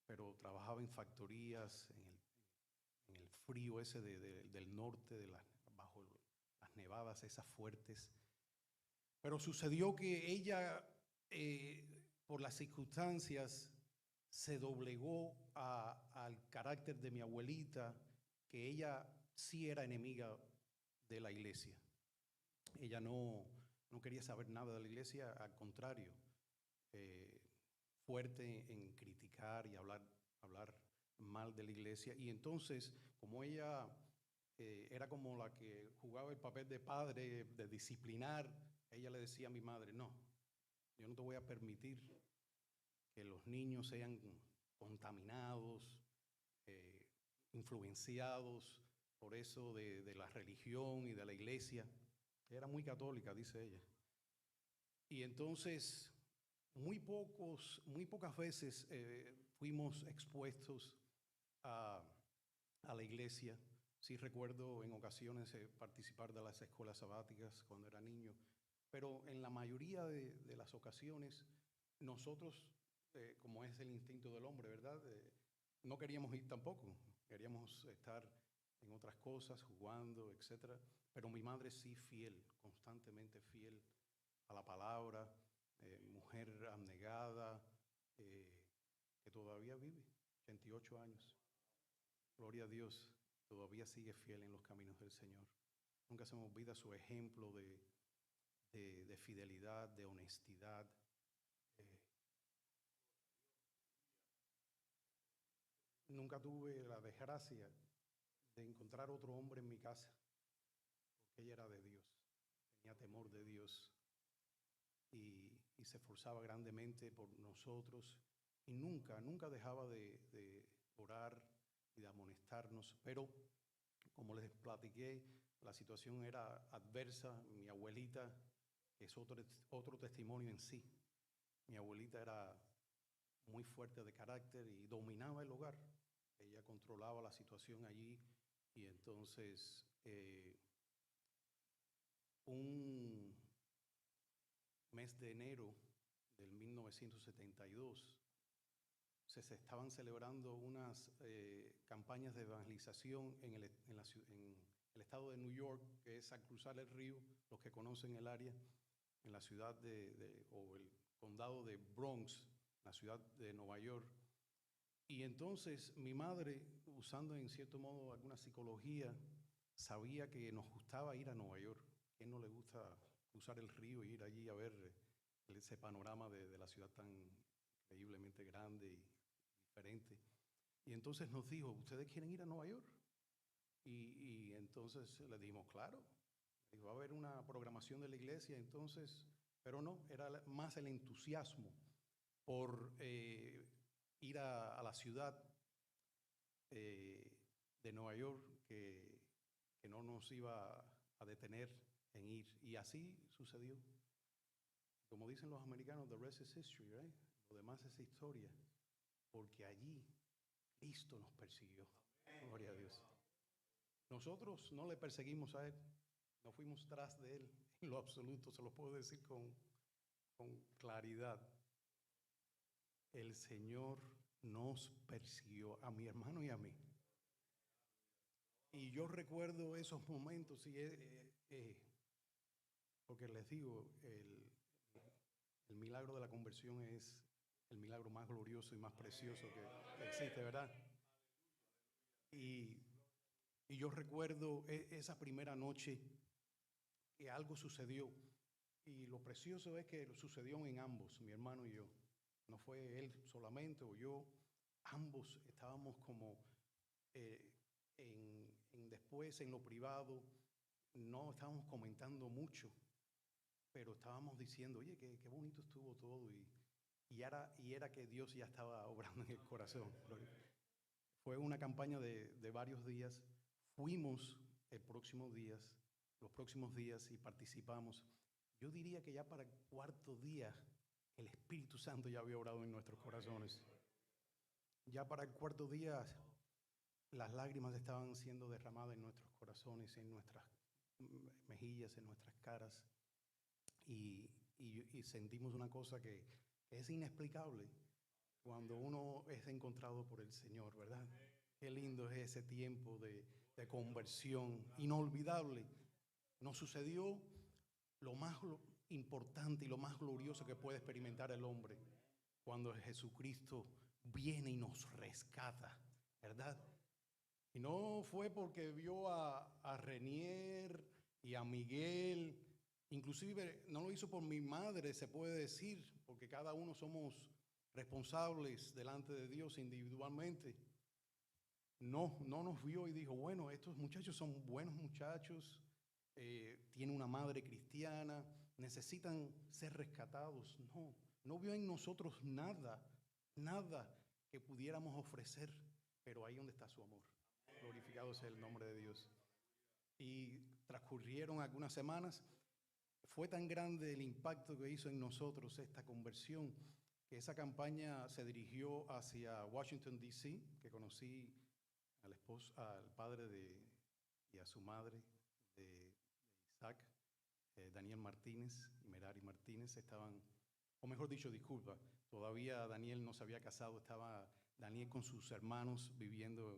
pero trabajaba en factorías, en el frío ese del norte, bajo las nevadas esas fuertes. Pero sucedió que ella, por las circunstancias, se doblegó al carácter de mi abuelita, que ella sí era enemiga de la iglesia. Ella no quería saber nada de la iglesia, al contrario, fuerte en criticar y hablar mal de la iglesia. Y entonces, como ella era como la que jugaba el papel de padre, de disciplinar, ella le decía a mi madre, no, yo no te voy a permitir que los niños sean contaminados, influenciados por eso de la religión y de la iglesia. Era muy católica, dice ella. Y entonces, muy pocas veces fuimos expuestos a la iglesia. Sí recuerdo en ocasiones participar de las escuelas sabáticas cuando era niño, pero en la mayoría de las ocasiones nosotros, como es el instinto del hombre, ¿verdad? No queríamos ir tampoco, queríamos estar en otras cosas, jugando, etcétera. Pero mi madre sí fiel, constantemente fiel a la palabra, mujer abnegada, que todavía vive, 88 años. Gloria a Dios, todavía sigue fiel en los caminos del Señor. Nunca se me olvida su ejemplo de fidelidad, de honestidad. Nunca tuve la desgracia de encontrar otro hombre en mi casa, porque ella era de Dios, tenía temor de Dios y se esforzaba grandemente por nosotros y nunca dejaba de orar y de amonestarnos. Pero como les platiqué, la situación era adversa. Mi abuelita, que es otro testimonio en sí, mi abuelita era muy fuerte de carácter y dominaba el hogar. Ella controlaba la situación allí y entonces un mes de enero del 1972 se estaban celebrando unas campañas de evangelización en el estado de New York, que es al cruzar el río, los que conocen el área, en la ciudad o el condado de Bronx, la ciudad de Nueva York. Y entonces mi madre, usando en cierto modo alguna psicología, sabía que nos gustaba ir a Nueva York. ¿A quién no le gusta cruzar el río e ir allí a ver ese panorama de la ciudad tan increíblemente grande y diferente? Y entonces nos dijo, ¿ustedes quieren ir a Nueva York? Y entonces le dijimos, claro. Y va a haber una programación de la iglesia, entonces, pero no, era más el entusiasmo por ir a la ciudad de Nueva York que no nos iba a detener en ir. Y así sucedió. Como dicen los americanos, the rest is history, right? Lo demás es historia, porque allí Cristo nos persiguió. Gloria a Dios. Nosotros no le perseguimos a Él, no fuimos tras de Él en lo absoluto, se lo puedo decir con claridad. El Señor nos persiguió, a mi hermano y a mí. Y yo recuerdo esos momentos, porque les digo, el milagro de la conversión es el milagro más glorioso y más precioso que existe, ¿verdad? Y yo recuerdo esa primera noche que algo sucedió. Y lo precioso es que sucedió en ambos, mi hermano y yo. No fue él solamente o yo, ambos estábamos como después en lo privado, no estábamos comentando mucho, pero estábamos diciendo, oye, qué bonito estuvo todo y era que Dios ya estaba obrando en el corazón. Fue una campaña de varios días. Fuimos los próximos días y participamos. Yo diría que ya para el cuarto día el Espíritu Santo ya había obrado en nuestros corazones. Ya para el cuarto día las lágrimas estaban siendo derramadas en nuestros corazones, en nuestras mejillas, en nuestras caras. Y sentimos una cosa que es inexplicable cuando uno es encontrado por el Señor, ¿verdad? Qué lindo es ese tiempo de conversión, inolvidable. Nos sucedió lo más importante y lo más glorioso que puede experimentar el hombre cuando Jesucristo viene y nos rescata, ¿verdad? Y no fue porque vio a Renier y a Miguel, inclusive no lo hizo por mi madre, se puede decir, porque cada uno somos responsables delante de Dios individualmente. no nos vio y dijo, bueno, estos muchachos son buenos muchachos, tienen una madre cristiana, necesitan ser rescatados. No vio en nosotros nada que pudiéramos ofrecer, pero ahí donde está su amor. Glorificado sea el nombre de Dios. Y transcurrieron algunas semanas. Fue tan grande el impacto que hizo en nosotros esta conversión, que esa campaña se dirigió hacia Washington, D.C., que conocí al padre y a su madre de Isaac, Daniel Martínez y Merari Martínez. Estaban, o mejor dicho, disculpa, todavía Daniel no se había casado, estaba Daniel con sus hermanos viviendo,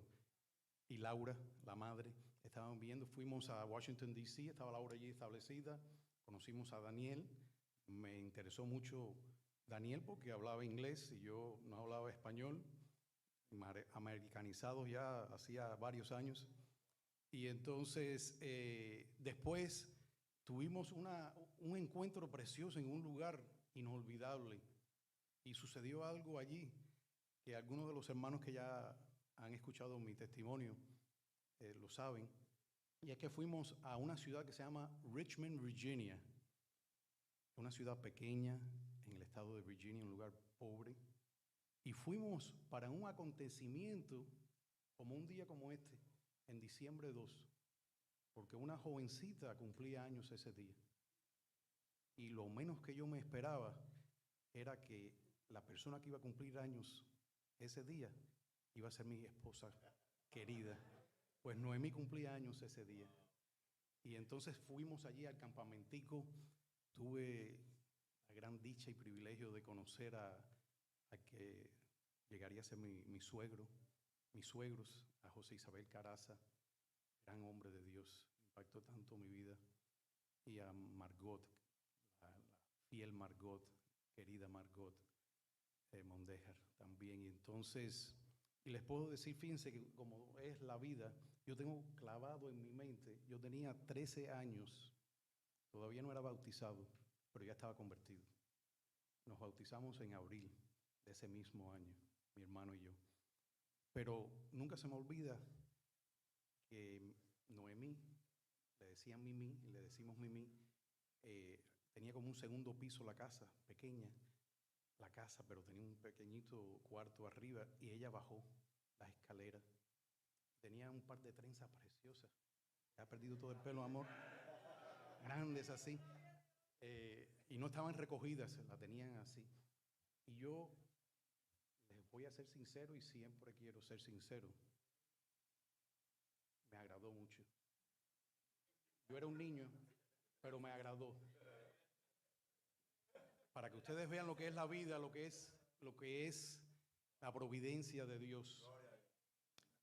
y Laura, la madre, estaban viviendo. Fuimos a Washington, D.C., estaba Laura allí establecida, conocimos a Daniel. Me interesó mucho Daniel porque hablaba inglés y yo no hablaba español, americanizados ya hacía varios años. Y entonces después tuvimos un encuentro precioso en un lugar inolvidable. Y sucedió algo allí que algunos de los hermanos que ya han escuchado mi testimonio lo saben. Y es que fuimos a una ciudad que se llama Richmond, Virginia. Una ciudad pequeña en el estado de Virginia, un lugar pobre. Y fuimos para un acontecimiento como un día como este, en diciembre 2, porque una jovencita cumplía años ese día. Y lo menos que yo me esperaba era que la persona que iba a cumplir años ese día iba a ser mi esposa querida. Pues Noemí cumplía años ese día. Y entonces fuimos allí al campamentico. Tuve la gran dicha y privilegio de conocer a que llegaría a ser mi suegro, mis suegros, a José Isabel Caraza, gran hombre de Dios, impactó tanto mi vida, y a Margot, la fiel Margot, querida Margot Mondejar también. Y entonces, y les puedo decir, fíjense que como es la vida, yo tengo clavado en mi mente, yo tenía 13 años, todavía no era bautizado, pero ya estaba convertido. Nos bautizamos en abril de ese mismo año, mi hermano y yo. Pero nunca se me olvida que Noemí, le decían Mimi, y le decimos Mimi, tenía como un segundo piso la casa, pequeña la casa, pero tenía un pequeñito cuarto arriba, y ella bajó las escaleras. Tenía un par de trenzas preciosas. Ha perdido todo el pelo, amor. Grandes así. Y no estaban recogidas, la tenían así. Y yo les voy a ser sincero, y siempre quiero ser sincero. Me agradó mucho. Yo era un niño, pero me agradó. Para que ustedes vean lo que es la vida, lo que es la providencia de Dios.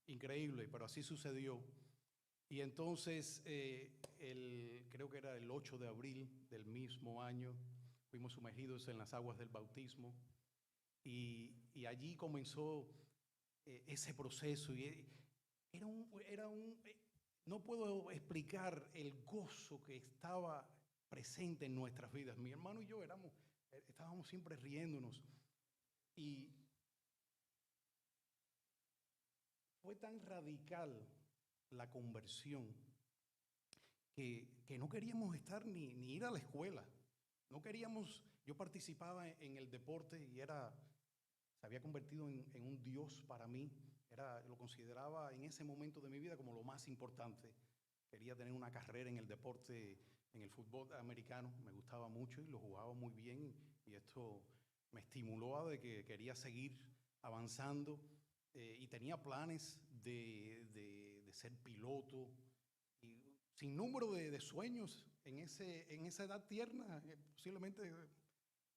Increíble, pero así sucedió. Y entonces, creo que era el 8 de abril del mismo año, fuimos sumergidos en las aguas del bautismo, y allí comenzó ese proceso. Y no puedo explicar el gozo que estaba presente en nuestras vidas. Mi hermano y yo estábamos siempre riéndonos, y fue tan radical la conversión que no queríamos estar ni ir a la escuela. No queríamos. Yo participaba en el deporte y se había convertido en un Dios para mí. Lo consideraba en ese momento de mi vida como lo más importante. Quería tener una carrera en el deporte, en el fútbol americano. Me gustaba mucho y lo jugaba muy bien, y esto me estimuló a de que quería seguir avanzando, y tenía planes de ser piloto, y sin número de sueños en esa edad tierna, posiblemente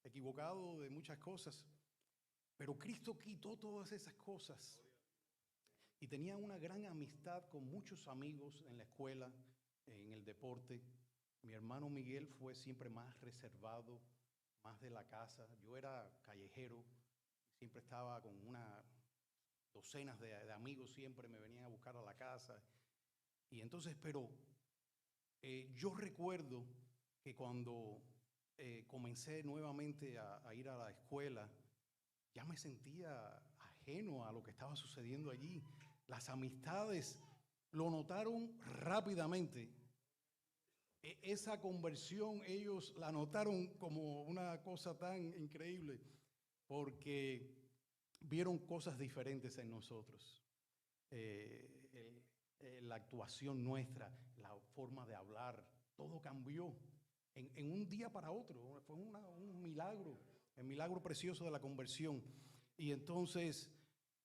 equivocado de muchas cosas. Pero Cristo quitó todas esas cosas. Y tenía una gran amistad con muchos amigos en la escuela, en el deporte. Mi hermano Miguel fue siempre más reservado, más de la casa. Yo era callejero, siempre estaba con unas docenas de amigos, siempre me venían a buscar a la casa. Y entonces, pero yo recuerdo que cuando comencé nuevamente a ir a la escuela, ya me sentía ajeno a lo que estaba sucediendo allí. Las amistades lo notaron rápidamente. Esa conversión ellos la notaron como una cosa tan increíble porque vieron cosas diferentes en nosotros. La actuación nuestra, la forma de hablar, todo cambió en un día para otro. Fue un milagro, el milagro precioso de la conversión. Y entonces,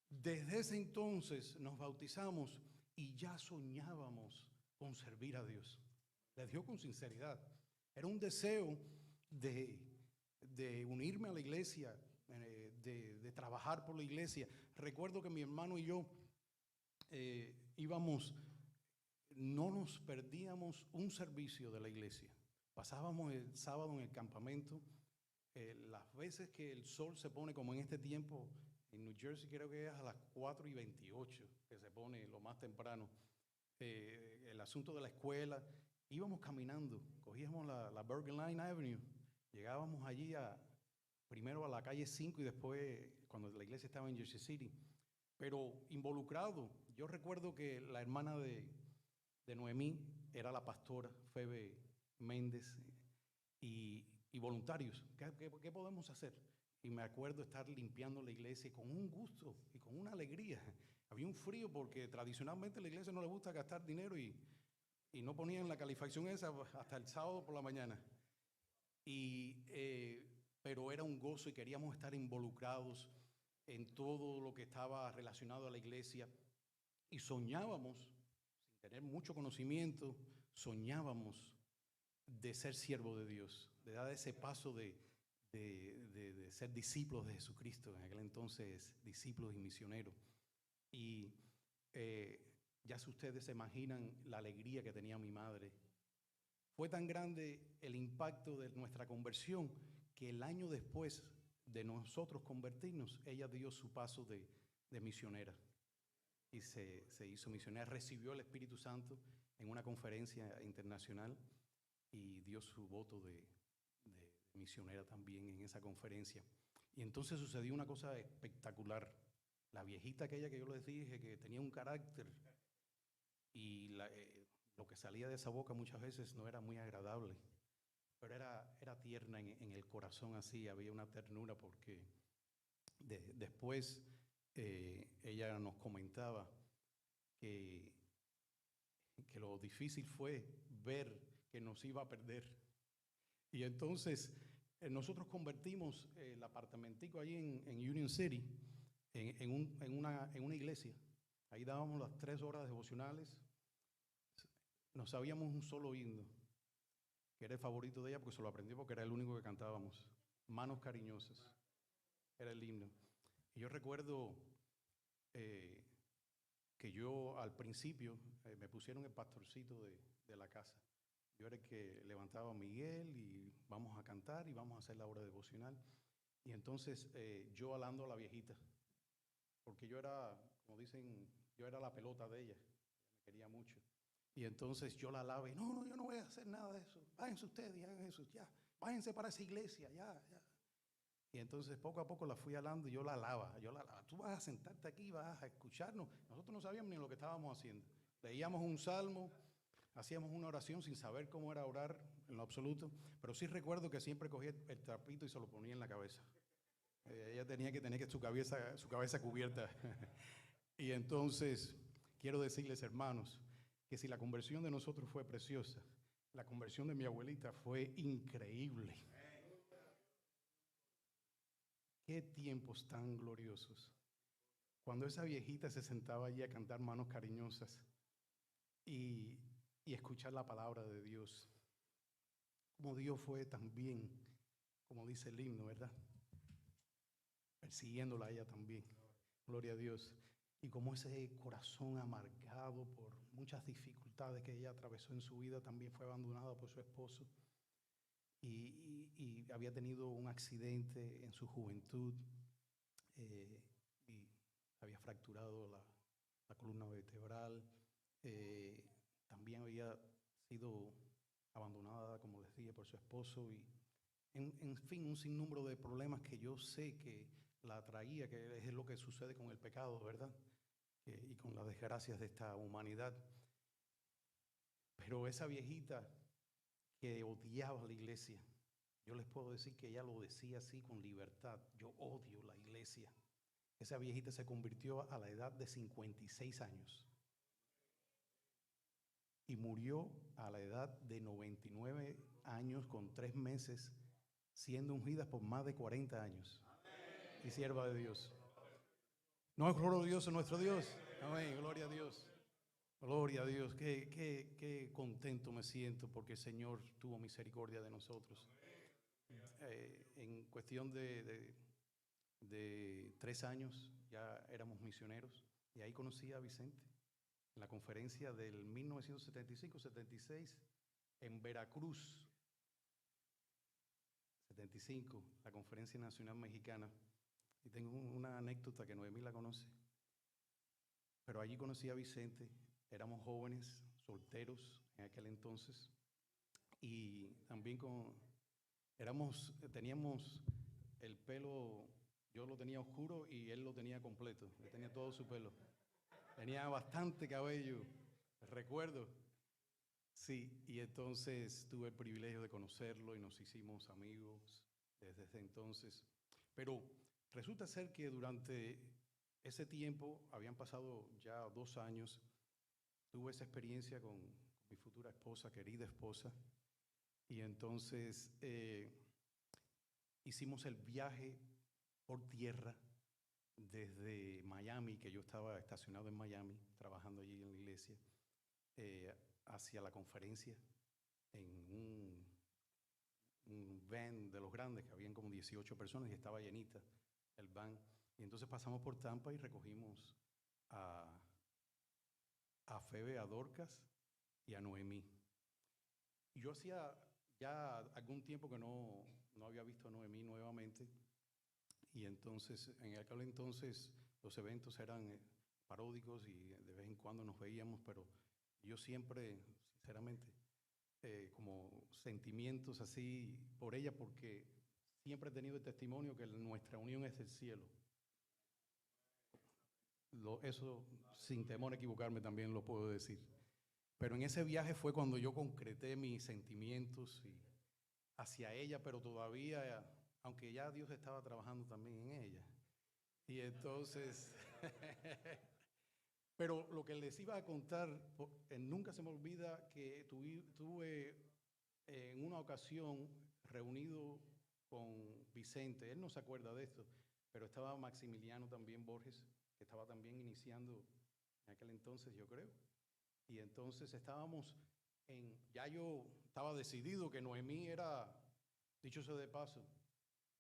desde ese entonces nos bautizamos y ya soñábamos con servir a Dios. Les dio con sinceridad. Era un deseo de unirme a la iglesia, de trabajar por la iglesia. Recuerdo que mi hermano y yo no nos perdíamos un servicio de la iglesia. Pasábamos el sábado en el campamento. Las veces que el sol se pone, como en este tiempo, en New Jersey creo que es a las 4:28 que se pone lo más temprano. El asunto de la escuela, íbamos caminando, cogíamos la Burger Line Avenue, llegábamos allí primero a la calle 5 y después cuando la iglesia estaba en Jersey City, pero involucrado. Yo recuerdo que la hermana de Noemí era la pastora, Febe Méndez, y voluntarios. ¿Qué podemos hacer? Y me acuerdo estar limpiando la iglesia con un gusto y con una alegría. Había un frío porque tradicionalmente a la iglesia no le gusta gastar dinero y no ponían la calefacción esa hasta el sábado por la mañana. Pero era un gozo y queríamos estar involucrados en todo lo que estaba relacionado a la iglesia. Y soñábamos, sin tener mucho conocimiento, soñábamos de ser siervo de Dios, de dar ese paso de ser discípulos de Jesucristo, en aquel entonces discípulos y misioneros. Y ya si ustedes se imaginan la alegría que tenía mi madre. Fue tan grande el impacto de nuestra conversión que el año después de nosotros convertirnos, ella dio su paso de misionera y se hizo misionera, recibió el Espíritu Santo en una conferencia internacional y dio su voto de misionera también en esa conferencia. Y entonces sucedió una cosa espectacular. La viejita aquella que yo les dije que tenía un carácter y lo que salía de esa boca muchas veces no era muy agradable, pero era tierna en el corazón, así había una ternura porque después ella nos comentaba que lo difícil fue ver que nos iba a perder. Y entonces nosotros convertimos el apartamentico allí en Union City en una iglesia. Ahí dábamos las 3 horas devocionales. Nos sabíamos un solo himno, que era el favorito de ella porque se lo aprendió porque era el único que cantábamos. Manos cariñosas, era el himno. Y yo recuerdo que yo al principio me pusieron el pastorcito de la casa. Yo era el que levantaba a Miguel y vamos a cantar y vamos a hacer la hora devocional. Y entonces yo alando a la viejita, porque yo era, como dicen, yo era la pelota de ella, me quería mucho. Y entonces yo la alaba y no, yo no voy a hacer nada de eso. Váyanse ustedes y hagan eso, ya. Váyanse para esa iglesia, ya. Y entonces poco a poco la fui alando y yo la alaba. Tú vas a sentarte aquí, vas a escucharnos. Nosotros no sabíamos ni lo que estábamos haciendo. Leíamos un salmo, hacíamos una oración sin saber cómo era orar en lo absoluto, pero sí recuerdo que siempre cogía el trapito y se lo ponía en la cabeza. Ella tenía que tener su cabeza cubierta. Y entonces quiero decirles, hermanos, que si la conversión de nosotros fue preciosa, la conversión de mi abuelita fue increíble. Qué tiempos tan gloriosos. Cuando esa viejita se sentaba allí a cantar Manos Cariñosas y escuchar la palabra de Dios, como Dios fue también, como dice el himno, ¿verdad? Persiguiéndola a ella también, gloria a Dios. Y como ese corazón amargado por muchas dificultades que ella atravesó en su vida, también fue abandonada por su esposo y había tenido un accidente en su juventud y había fracturado la columna vertebral, también había sido abandonada, como les dije, por su esposo y en fin, un sinnúmero de problemas que yo sé que la traía, que es lo que sucede con el pecado, ¿verdad? y con las desgracias de esta humanidad. Pero esa viejita que odiaba la iglesia, yo les puedo decir que ella lo decía así con libertad: yo odio la iglesia. Esa viejita se convirtió a la edad de 56 años y murió a la edad de 99 años con 3 meses, siendo ungida por más de 40 años. Y sierva de Dios. ¿No es glorioso nuestro Dios? Amén, gloria a Dios. Gloria a Dios. Qué contento me siento porque el Señor tuvo misericordia de nosotros. En cuestión de 3 años ya éramos misioneros y ahí conocí a Vicente en la conferencia del 1975-76 en Veracruz. 75, la Conferencia Nacional Mexicana. Y tengo una anécdota que Noemí la conoce. Pero allí conocí a Vicente, éramos jóvenes, solteros en aquel entonces, y también teníamos el pelo, yo lo tenía oscuro y él lo tenía completo, él tenía todo su pelo. Tenía bastante cabello, recuerdo. Sí, y entonces tuve el privilegio de conocerlo y nos hicimos amigos desde ese entonces. Pero resulta ser que durante ese tiempo, habían pasado ya 2 años, tuve esa experiencia con mi futura esposa, querida esposa, y entonces hicimos el viaje por tierra desde Miami, que yo estaba estacionado en Miami, trabajando allí en la iglesia, hacia la conferencia en un van de los grandes, que habían como 18 personas y estaba llenita el van. Y entonces pasamos por Tampa y recogimos a Febe, a Dorcas y a Noemí. Y yo hacía ya algún tiempo que no había visto a Noemí nuevamente. Y entonces, en aquel entonces, los eventos eran paródicos y de vez en cuando nos veíamos, pero yo siempre, sinceramente, como sentimientos así por ella, porque siempre he tenido el testimonio que nuestra unión es del cielo. Eso, sin temor a equivocarme, también lo puedo decir. Pero en ese viaje fue cuando yo concreté mis sentimientos hacia ella, pero todavía, aunque ya Dios estaba trabajando también en ella. Y entonces, pero lo que les iba a contar, nunca se me olvida que tuve en una ocasión reunido con Vicente, él no se acuerda de esto, pero estaba Maximiliano también Borges, que estaba también iniciando en aquel entonces, yo creo. Y entonces ya yo estaba decidido que Noemí era, dicho sea de paso,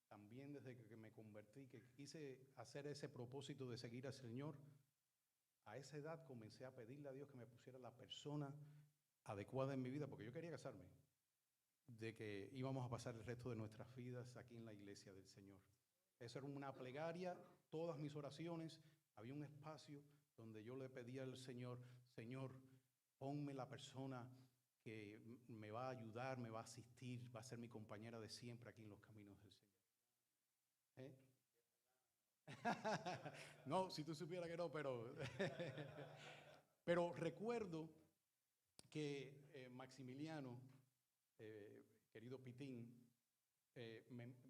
también desde que me convertí, que quise hacer ese propósito de seguir al Señor, a esa edad comencé a pedirle a Dios que me pusiera la persona adecuada en mi vida, porque yo quería casarme, de que íbamos a pasar el resto de nuestras vidas aquí en la iglesia del Señor. Esa era una plegaria, todas mis oraciones, había un espacio donde yo le pedía al Señor: Señor, ponme la persona que me va a ayudar, me va a asistir, va a ser mi compañera de siempre aquí en los caminos del Señor. No, si tú supieras que no, pero pero recuerdo que Maximiliano, querido Pitín,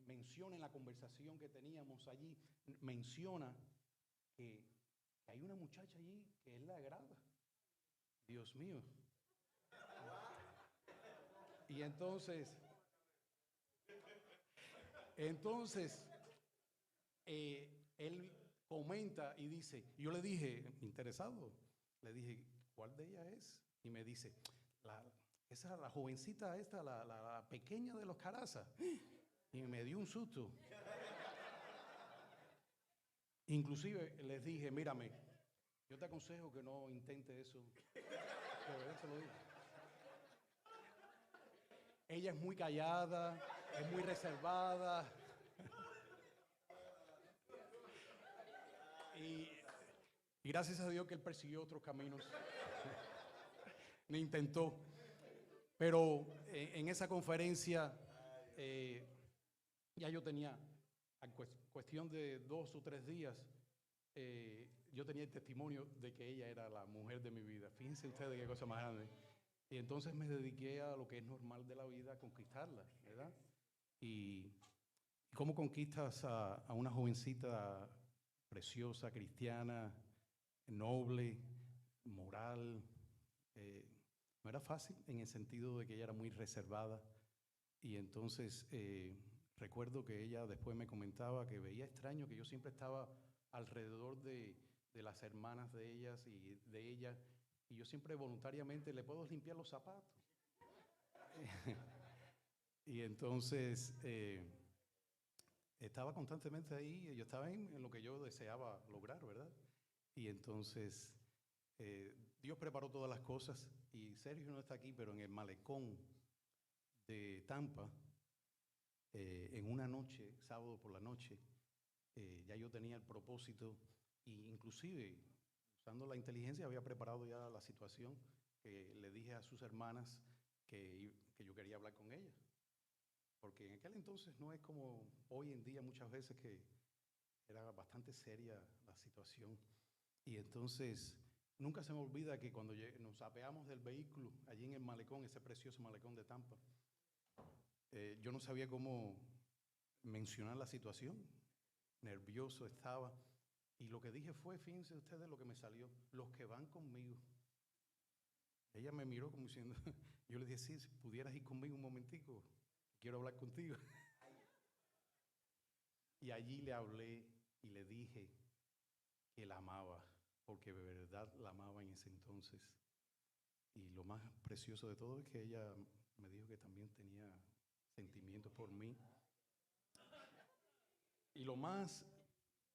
menciona en la conversación que teníamos allí, menciona que hay una muchacha allí que él le agrada. Dios mío. Y entonces él comenta y dice, yo le dije, interesado, le dije, ¿cuál de ellas es? Y me dice, la jovencita esta, la pequeña de los Caraza. Y me dio un susto. Inclusive les dije, mírame, yo te aconsejo que no intente eso. Pero se lo digo. Ella es muy callada, es muy reservada. Y gracias a Dios que él persiguió otros caminos. Me intentó. Pero en esa conferencia ya yo tenía, a cuestión de 2 o 3 días, yo tenía el testimonio de que ella era la mujer de mi vida. Fíjense ustedes qué cosa más grande. Y entonces me dediqué a lo que es normal de la vida, a conquistarla, ¿verdad? Y cómo conquistas a una jovencita preciosa, cristiana, noble, moral. No era fácil en el sentido de que ella era muy reservada. Y entonces recuerdo que ella después me comentaba que veía extraño que yo siempre estaba alrededor de las hermanas de ellas y de ella, y yo siempre voluntariamente le puedo limpiar los zapatos. Y entonces estaba constantemente ahí, yo estaba en lo que yo deseaba lograr, ¿verdad? Y entonces Dios preparó todas las cosas, y Sergio no está aquí, pero en el malecón de Tampa, en una noche, sábado por la noche, ya yo tenía el propósito, e inclusive usando la inteligencia había preparado ya la situación, que le dije a sus hermanas que yo quería hablar con ellas, porque en aquel entonces no es como hoy en día muchas veces, que era bastante seria la situación. Y entonces nunca se me olvida que cuando nos apeamos del vehículo allí en el malecón, ese precioso malecón de Tampa, yo no sabía cómo mencionar la situación, nervioso estaba, y lo que dije fue, fíjense ustedes lo que me salió: los que van conmigo. Ella me miró como diciendo, yo le dije, sí, si pudieras ir conmigo un momentico, quiero hablar contigo. Y allí le hablé y le dije que la amaba, porque de verdad la amaba en ese entonces. Y lo más precioso de todo es que ella me dijo que también tenía sentimientos por mí. Y lo más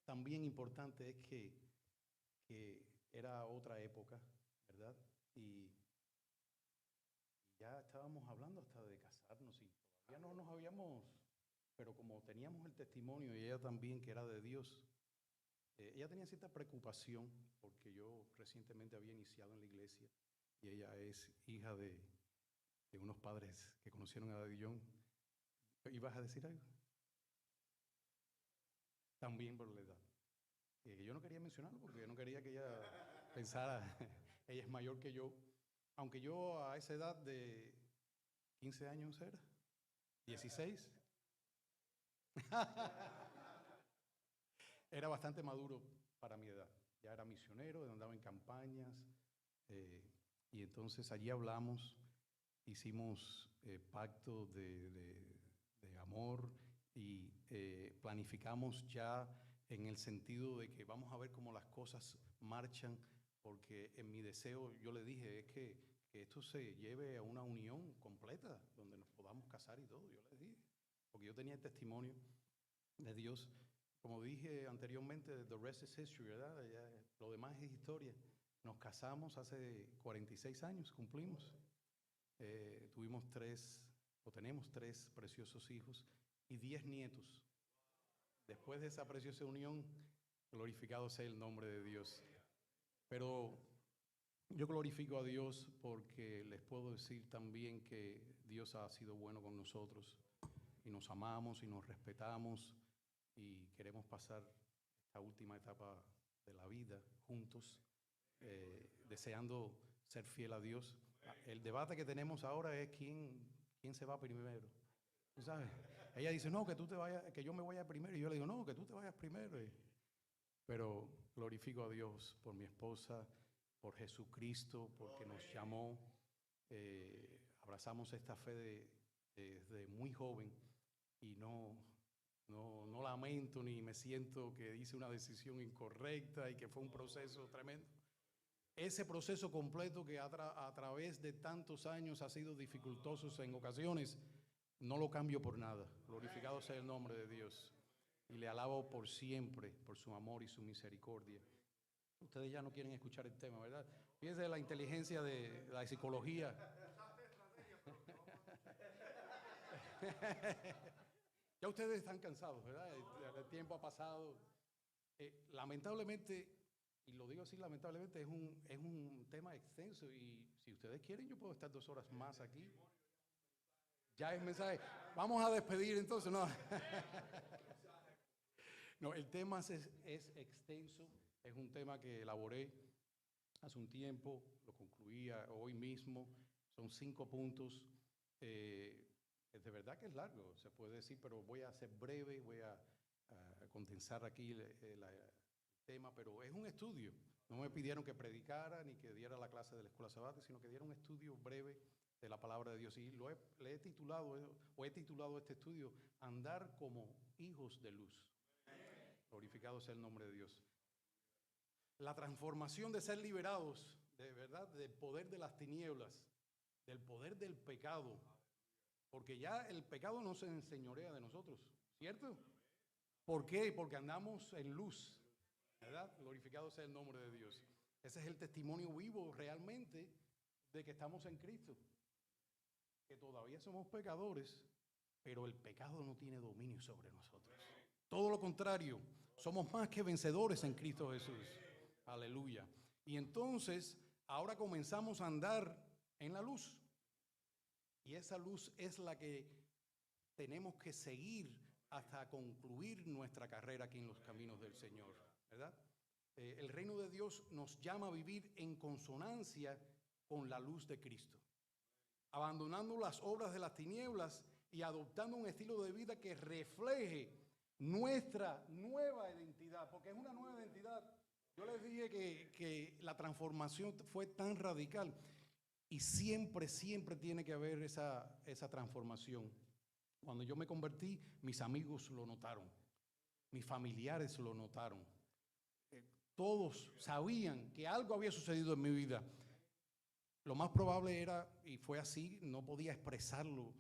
también importante es que era otra época, ¿verdad? Y ya estábamos hablando hasta de casarnos, y todavía no nos habíamos, pero como teníamos el testimonio y ella también, que era de Dios, ella tenía cierta preocupación porque yo recientemente había iniciado en la iglesia, y ella es hija de unos padres que conocieron a Daddy John. ¿Ibas a decir algo? También por la edad. Yo no quería mencionarlo porque yo no quería que ella pensara, ella es mayor que yo, aunque yo a esa edad de 15 años era, 16, era bastante maduro para mi edad. Ya era misionero, andaba en campañas, y entonces allí hablamos, hicimos pacto de amor, y planificamos ya en el sentido de que vamos a ver cómo las cosas marchan, porque en mi deseo yo le dije es que esto se lleve a una unión completa donde nos podamos casar y todo. Yo le dije, porque yo tenía el testimonio de Dios. Como dije anteriormente, the rest is history, ¿verdad? Ya, lo demás es historia. Nos casamos hace 46 años, cumplimos. Tenemos tres preciosos hijos y 10 nietos. Después de esa preciosa unión, glorificado sea el nombre de Dios. Pero yo glorifico a Dios porque les puedo decir también que Dios ha sido bueno con nosotros, y nos amamos y nos respetamos, y queremos pasar esta última etapa de la vida juntos, deseando ser fiel a Dios. El debate que tenemos ahora es quién se va primero. ¿Tú sabes? Ella dice, no, que tú te vayas, que yo me vaya primero. Y yo le digo, no, que tú te vayas primero. Pero glorifico a Dios por mi esposa, por Jesucristo, porque nos llamó. Abrazamos esta fe desde muy joven, y no lamento ni me siento que hice una decisión incorrecta y que fue un proceso tremendo. Ese proceso completo que a través de tantos años ha sido dificultoso en ocasiones, no lo cambio por nada. Glorificado sea el nombre de Dios. Y le alabo por siempre, por su amor y su misericordia. Ustedes ya no quieren escuchar el tema, ¿verdad? Fíjense la inteligencia de la psicología. Ya ustedes están cansados, ¿verdad? El tiempo ha pasado. Lamentablemente, y lo digo así, lamentablemente, es un tema extenso, y si ustedes quieren yo puedo estar 2 horas más aquí. Ya es mensaje. Vamos a despedir entonces, no. No, el tema es extenso, Es un tema que elaboré hace un tiempo, lo concluía hoy mismo. Son 5 puntos. De verdad que es largo, se puede decir, pero voy a ser breve, voy a condensar aquí el tema, pero es un estudio. No me pidieron que predicara ni que diera la clase de la escuela sabática, sino que diera un estudio breve de la palabra de Dios. Y he titulado este estudio Andar como hijos de luz. Glorificado sea el nombre de Dios. La transformación de ser liberados, de verdad, del poder de las tinieblas, del poder del pecado, porque ya el pecado no se enseñorea de nosotros, ¿cierto? ¿Por qué? Porque andamos en luz, ¿verdad? Glorificado sea el nombre de Dios. Ese es el testimonio vivo realmente de que estamos en Cristo, que todavía somos pecadores, pero el pecado no tiene dominio sobre nosotros. Todo lo contrario, somos más que vencedores en Cristo Jesús. Aleluya. Y entonces, ahora comenzamos a andar en la luz. Y esa luz es la que tenemos que seguir hasta concluir nuestra carrera aquí en los caminos del Señor, ¿verdad? El reino de Dios nos llama a vivir en consonancia con la luz de Cristo, abandonando las obras de las tinieblas y adoptando un estilo de vida que refleje nuestra nueva identidad, porque es una nueva identidad. Yo les dije que la transformación fue tan radical y siempre tiene que haber esa transformación. Cuando yo me convertí, mis amigos lo notaron, mis familiares lo notaron. Todos sabían que algo había sucedido en mi vida. Lo más probable era, y fue así, no podía expresarlo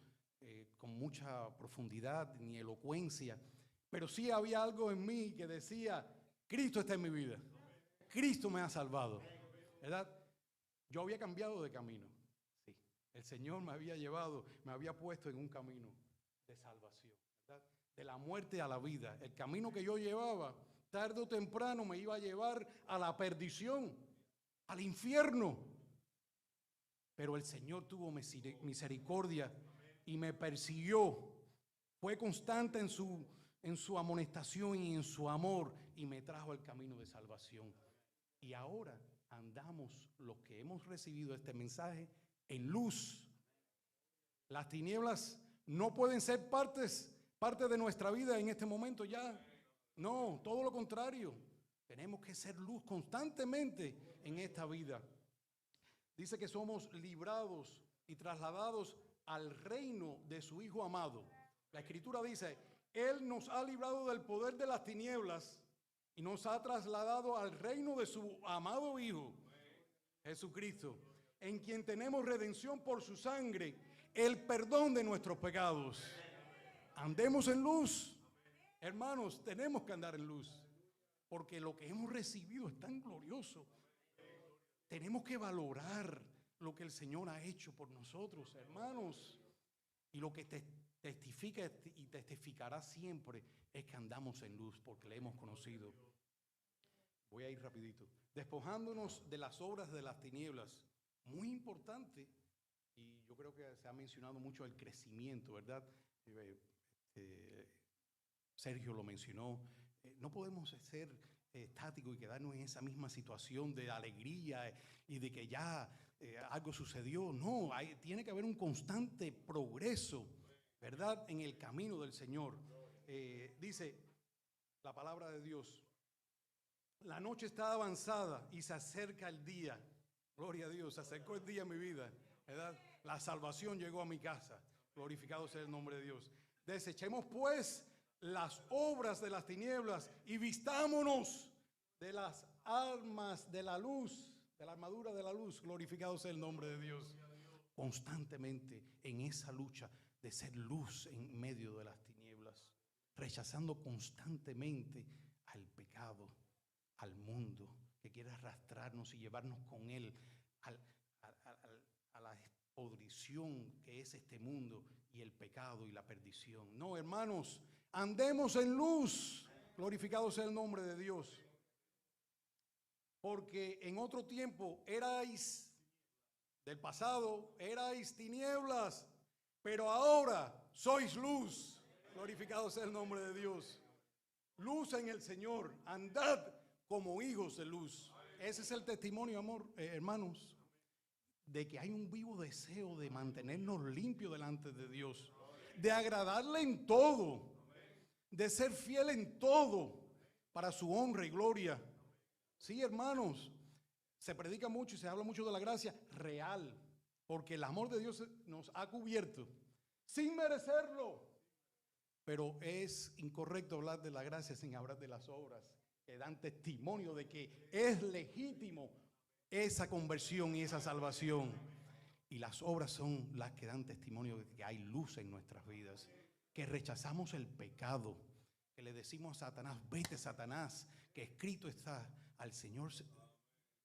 con mucha profundidad ni elocuencia, pero sí había algo en mí que decía, Cristo está en mi vida, Cristo me ha salvado, ¿verdad? Yo había cambiado de camino, sí. El Señor me había llevado, me había puesto en un camino de salvación, ¿verdad? De la muerte a la vida. El camino que yo llevaba, tarde o temprano me iba a llevar a la perdición, al infierno. Pero el Señor tuvo misericordia y me persiguió. Fue constante en su amonestación y en su amor y me trajo al camino de salvación. Y ahora andamos los que hemos recibido este mensaje en luz. Las tinieblas no pueden ser parte de nuestra vida en este momento ya. No, todo lo contrario. Tenemos que ser luz constantemente en esta vida. Dice que somos librados y trasladados al reino de su Hijo amado. La Escritura dice, Él nos ha librado del poder de las tinieblas y nos ha trasladado al reino de su amado Hijo, Jesucristo, en quien tenemos redención por su sangre, el perdón de nuestros pecados. Andemos en luz. Hermanos, tenemos que andar en luz, porque lo que hemos recibido es tan glorioso. Tenemos que valorar lo que el Señor ha hecho por nosotros, hermanos. Y lo que testifica y testificará siempre es que andamos en luz, porque le hemos conocido. Voy a ir rapidito. Despojándonos de las obras de las tinieblas. Muy importante, y yo creo que se ha mencionado mucho el crecimiento, ¿verdad? Sergio lo mencionó. No podemos ser estáticos y quedarnos en esa misma situación de alegría y de que ya algo sucedió. No, tiene que haber un constante progreso, ¿verdad? En el camino del Señor. Dice la palabra de Dios, la noche está avanzada y se acerca el día. Gloria a Dios, se acercó el día en mi vida, ¿verdad? La salvación llegó a mi casa. Glorificado sea el nombre de Dios. Desechemos pues las obras de las tinieblas y vistámonos de las armas de la luz, de la armadura de la luz. Glorificado sea el nombre de Dios. Constantemente en esa lucha de ser luz en medio de las tinieblas, rechazando constantemente al pecado, al mundo que quiere arrastrarnos y llevarnos con él a la podrición que es este mundo y el pecado y la perdición. No, hermanos, andemos en luz. Glorificado sea el nombre de Dios. Porque en otro tiempo erais, del pasado, erais tinieblas, pero ahora sois luz. Glorificado sea el nombre de Dios. Luz en el Señor. Andad como hijos de luz. Ese es el testimonio, amor, hermanos, de que hay un vivo deseo de mantenernos limpios delante de Dios, de agradarle en todo, de ser fiel en todo para su honra y gloria. Sí, hermanos, se predica mucho y se habla mucho de la gracia real, porque el amor de Dios nos ha cubierto sin merecerlo. Pero es incorrecto hablar de la gracia sin hablar de las obras que dan testimonio de que es legítimo esa conversión y esa salvación. Y las obras son las que dan testimonio de que hay luz en nuestras vidas, que rechazamos el pecado, que le decimos a Satanás, vete Satanás, que escrito está, al Señor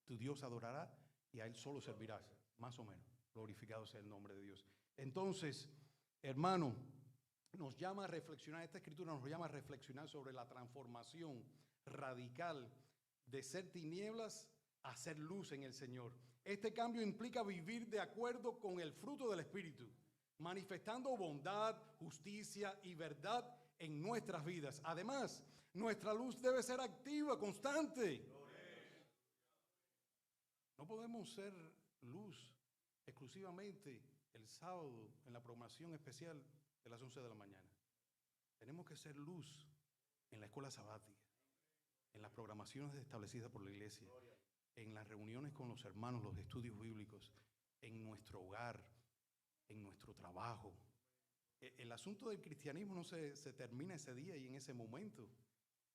tu Dios adorará y a Él solo servirás, más o menos. Glorificado sea el nombre de Dios. Entonces, hermano, nos llama a reflexionar, esta escritura nos llama a reflexionar sobre la transformación radical de ser tinieblas a ser luz en el Señor. Este cambio implica vivir de acuerdo con el fruto del Espíritu, manifestando bondad, justicia y verdad en nuestras vidas. Además, nuestra luz debe ser activa, constante. No podemos ser luz exclusivamente el sábado en la programación especial de las 11 de la mañana. Tenemos que ser luz en la escuela sabática, en las programaciones establecidas por la iglesia, en las reuniones con los hermanos, los estudios bíblicos, en nuestro hogar, en nuestro trabajo. El asunto del cristianismo no se termina ese día y en ese momento.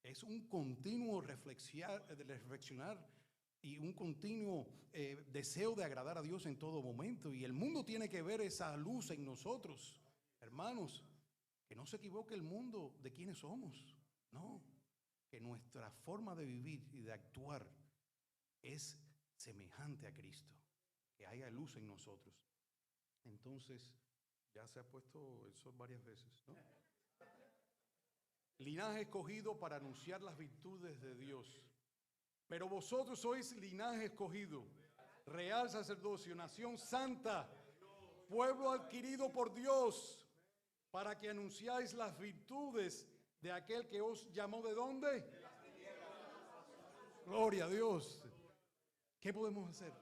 Es un continuo reflexionar y un continuo deseo de agradar a Dios en todo momento. Y el mundo tiene que ver esa luz en nosotros. Hermanos, que no se equivoque el mundo de quiénes somos. No, que nuestra forma de vivir y de actuar es semejante a Cristo, que haya luz en nosotros. Entonces, ya se ha puesto el sol varias veces, ¿no? Linaje escogido para anunciar las virtudes de Dios. Pero vosotros sois linaje escogido, real sacerdocio, nación santa, pueblo adquirido por Dios, para que anunciáis las virtudes de aquel que os llamó ¿de dónde? Gloria a Dios. ¿Qué podemos hacer?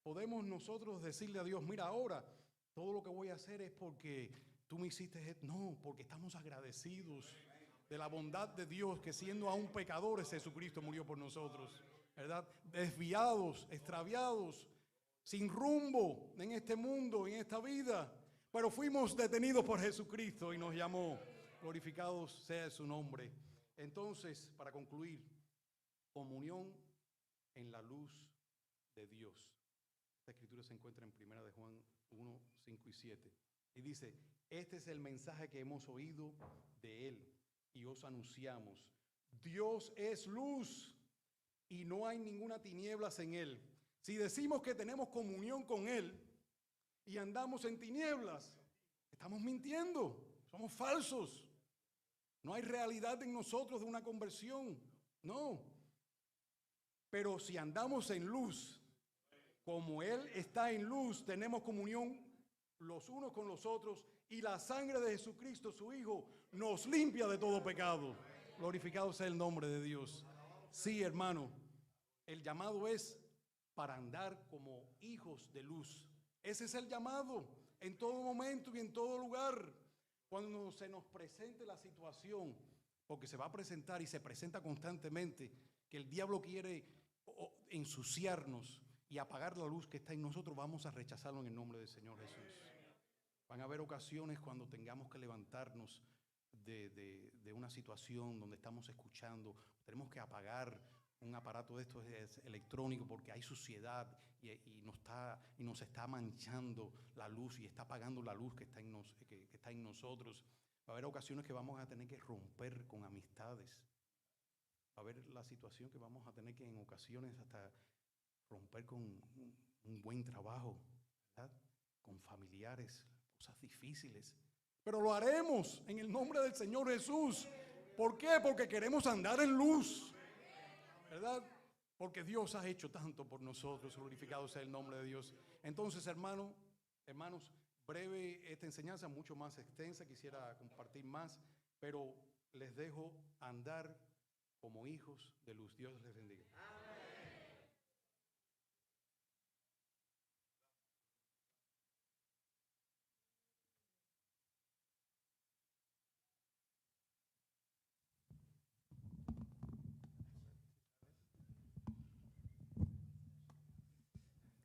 Podemos nosotros decirle a Dios, mira, ahora todo lo que voy a hacer es porque tú me hiciste. No, porque estamos agradecidos de la bondad de Dios, que siendo aún pecadores Jesucristo murió por nosotros, ¿verdad? Desviados, extraviados, sin rumbo en este mundo, en esta vida, pero fuimos detenidos por Jesucristo y nos llamó. Glorificado sea su nombre. Entonces, para concluir, comunión en la luz de Dios. Esta escritura se encuentra en 1 de Juan 1, 5 y 7. Y dice, este es el mensaje que hemos oído de Él y os anunciamos. Dios es luz y no hay ninguna tinieblas en Él. Si decimos que tenemos comunión con Él y andamos en tinieblas, estamos mintiendo, somos falsos. No hay realidad en nosotros de una conversión, no. Pero si andamos en luz, como Él está en luz, tenemos comunión los unos con los otros y la sangre de Jesucristo, su Hijo, nos limpia de todo pecado. Glorificado sea el nombre de Dios. Sí, hermano, el llamado es para andar como hijos de luz. Ese es el llamado en todo momento y en todo lugar. Cuando se nos presente la situación, porque se va a presentar y se presenta constantemente, que el diablo quiere ensuciarnos y apagar la luz que está en nosotros, vamos a rechazarlo en el nombre del Señor Jesús. Van a haber ocasiones cuando tengamos que levantarnos de una situación donde estamos escuchando, tenemos que apagar un aparato de estos electrónicos porque hay suciedad y nos está manchando la luz y está apagando la luz que está en nosotros. Va a haber ocasiones que vamos a tener que romper con amistades. Va a haber la situación que vamos a tener que en ocasiones hasta romper con un buen trabajo, ¿verdad? Con familiares, cosas difíciles. Pero lo haremos en el nombre del Señor Jesús. ¿Por qué? Porque queremos andar en luz, ¿verdad? Porque Dios ha hecho tanto por nosotros. Glorificado sea el nombre de Dios. Entonces, hermanos, breve esta enseñanza, mucho más extensa. Quisiera compartir más, pero les dejo andar como hijos de luz. Dios les bendiga.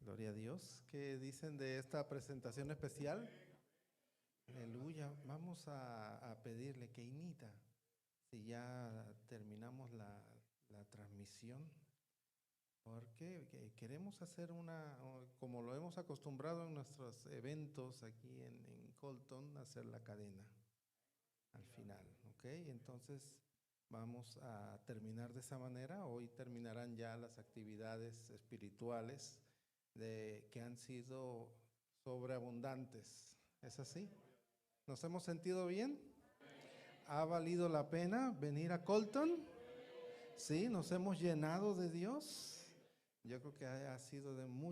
Gloria a Dios. ¿Qué dicen de esta presentación especial? Aleluya. Vamos a pedirle que imita, si ya terminamos la transmisión, porque queremos hacer como lo hemos acostumbrado en nuestros eventos aquí en Colton, hacer la cadena al final, ¿ok? Entonces vamos a terminar de esa manera. Hoy terminarán ya las actividades espirituales que han sido sobreabundantes. ¿Es así? ¿Nos hemos sentido bien? ¿Ha valido la pena venir a Colton? ¿Sí? ¿Nos hemos llenado de Dios? Yo creo que ha sido de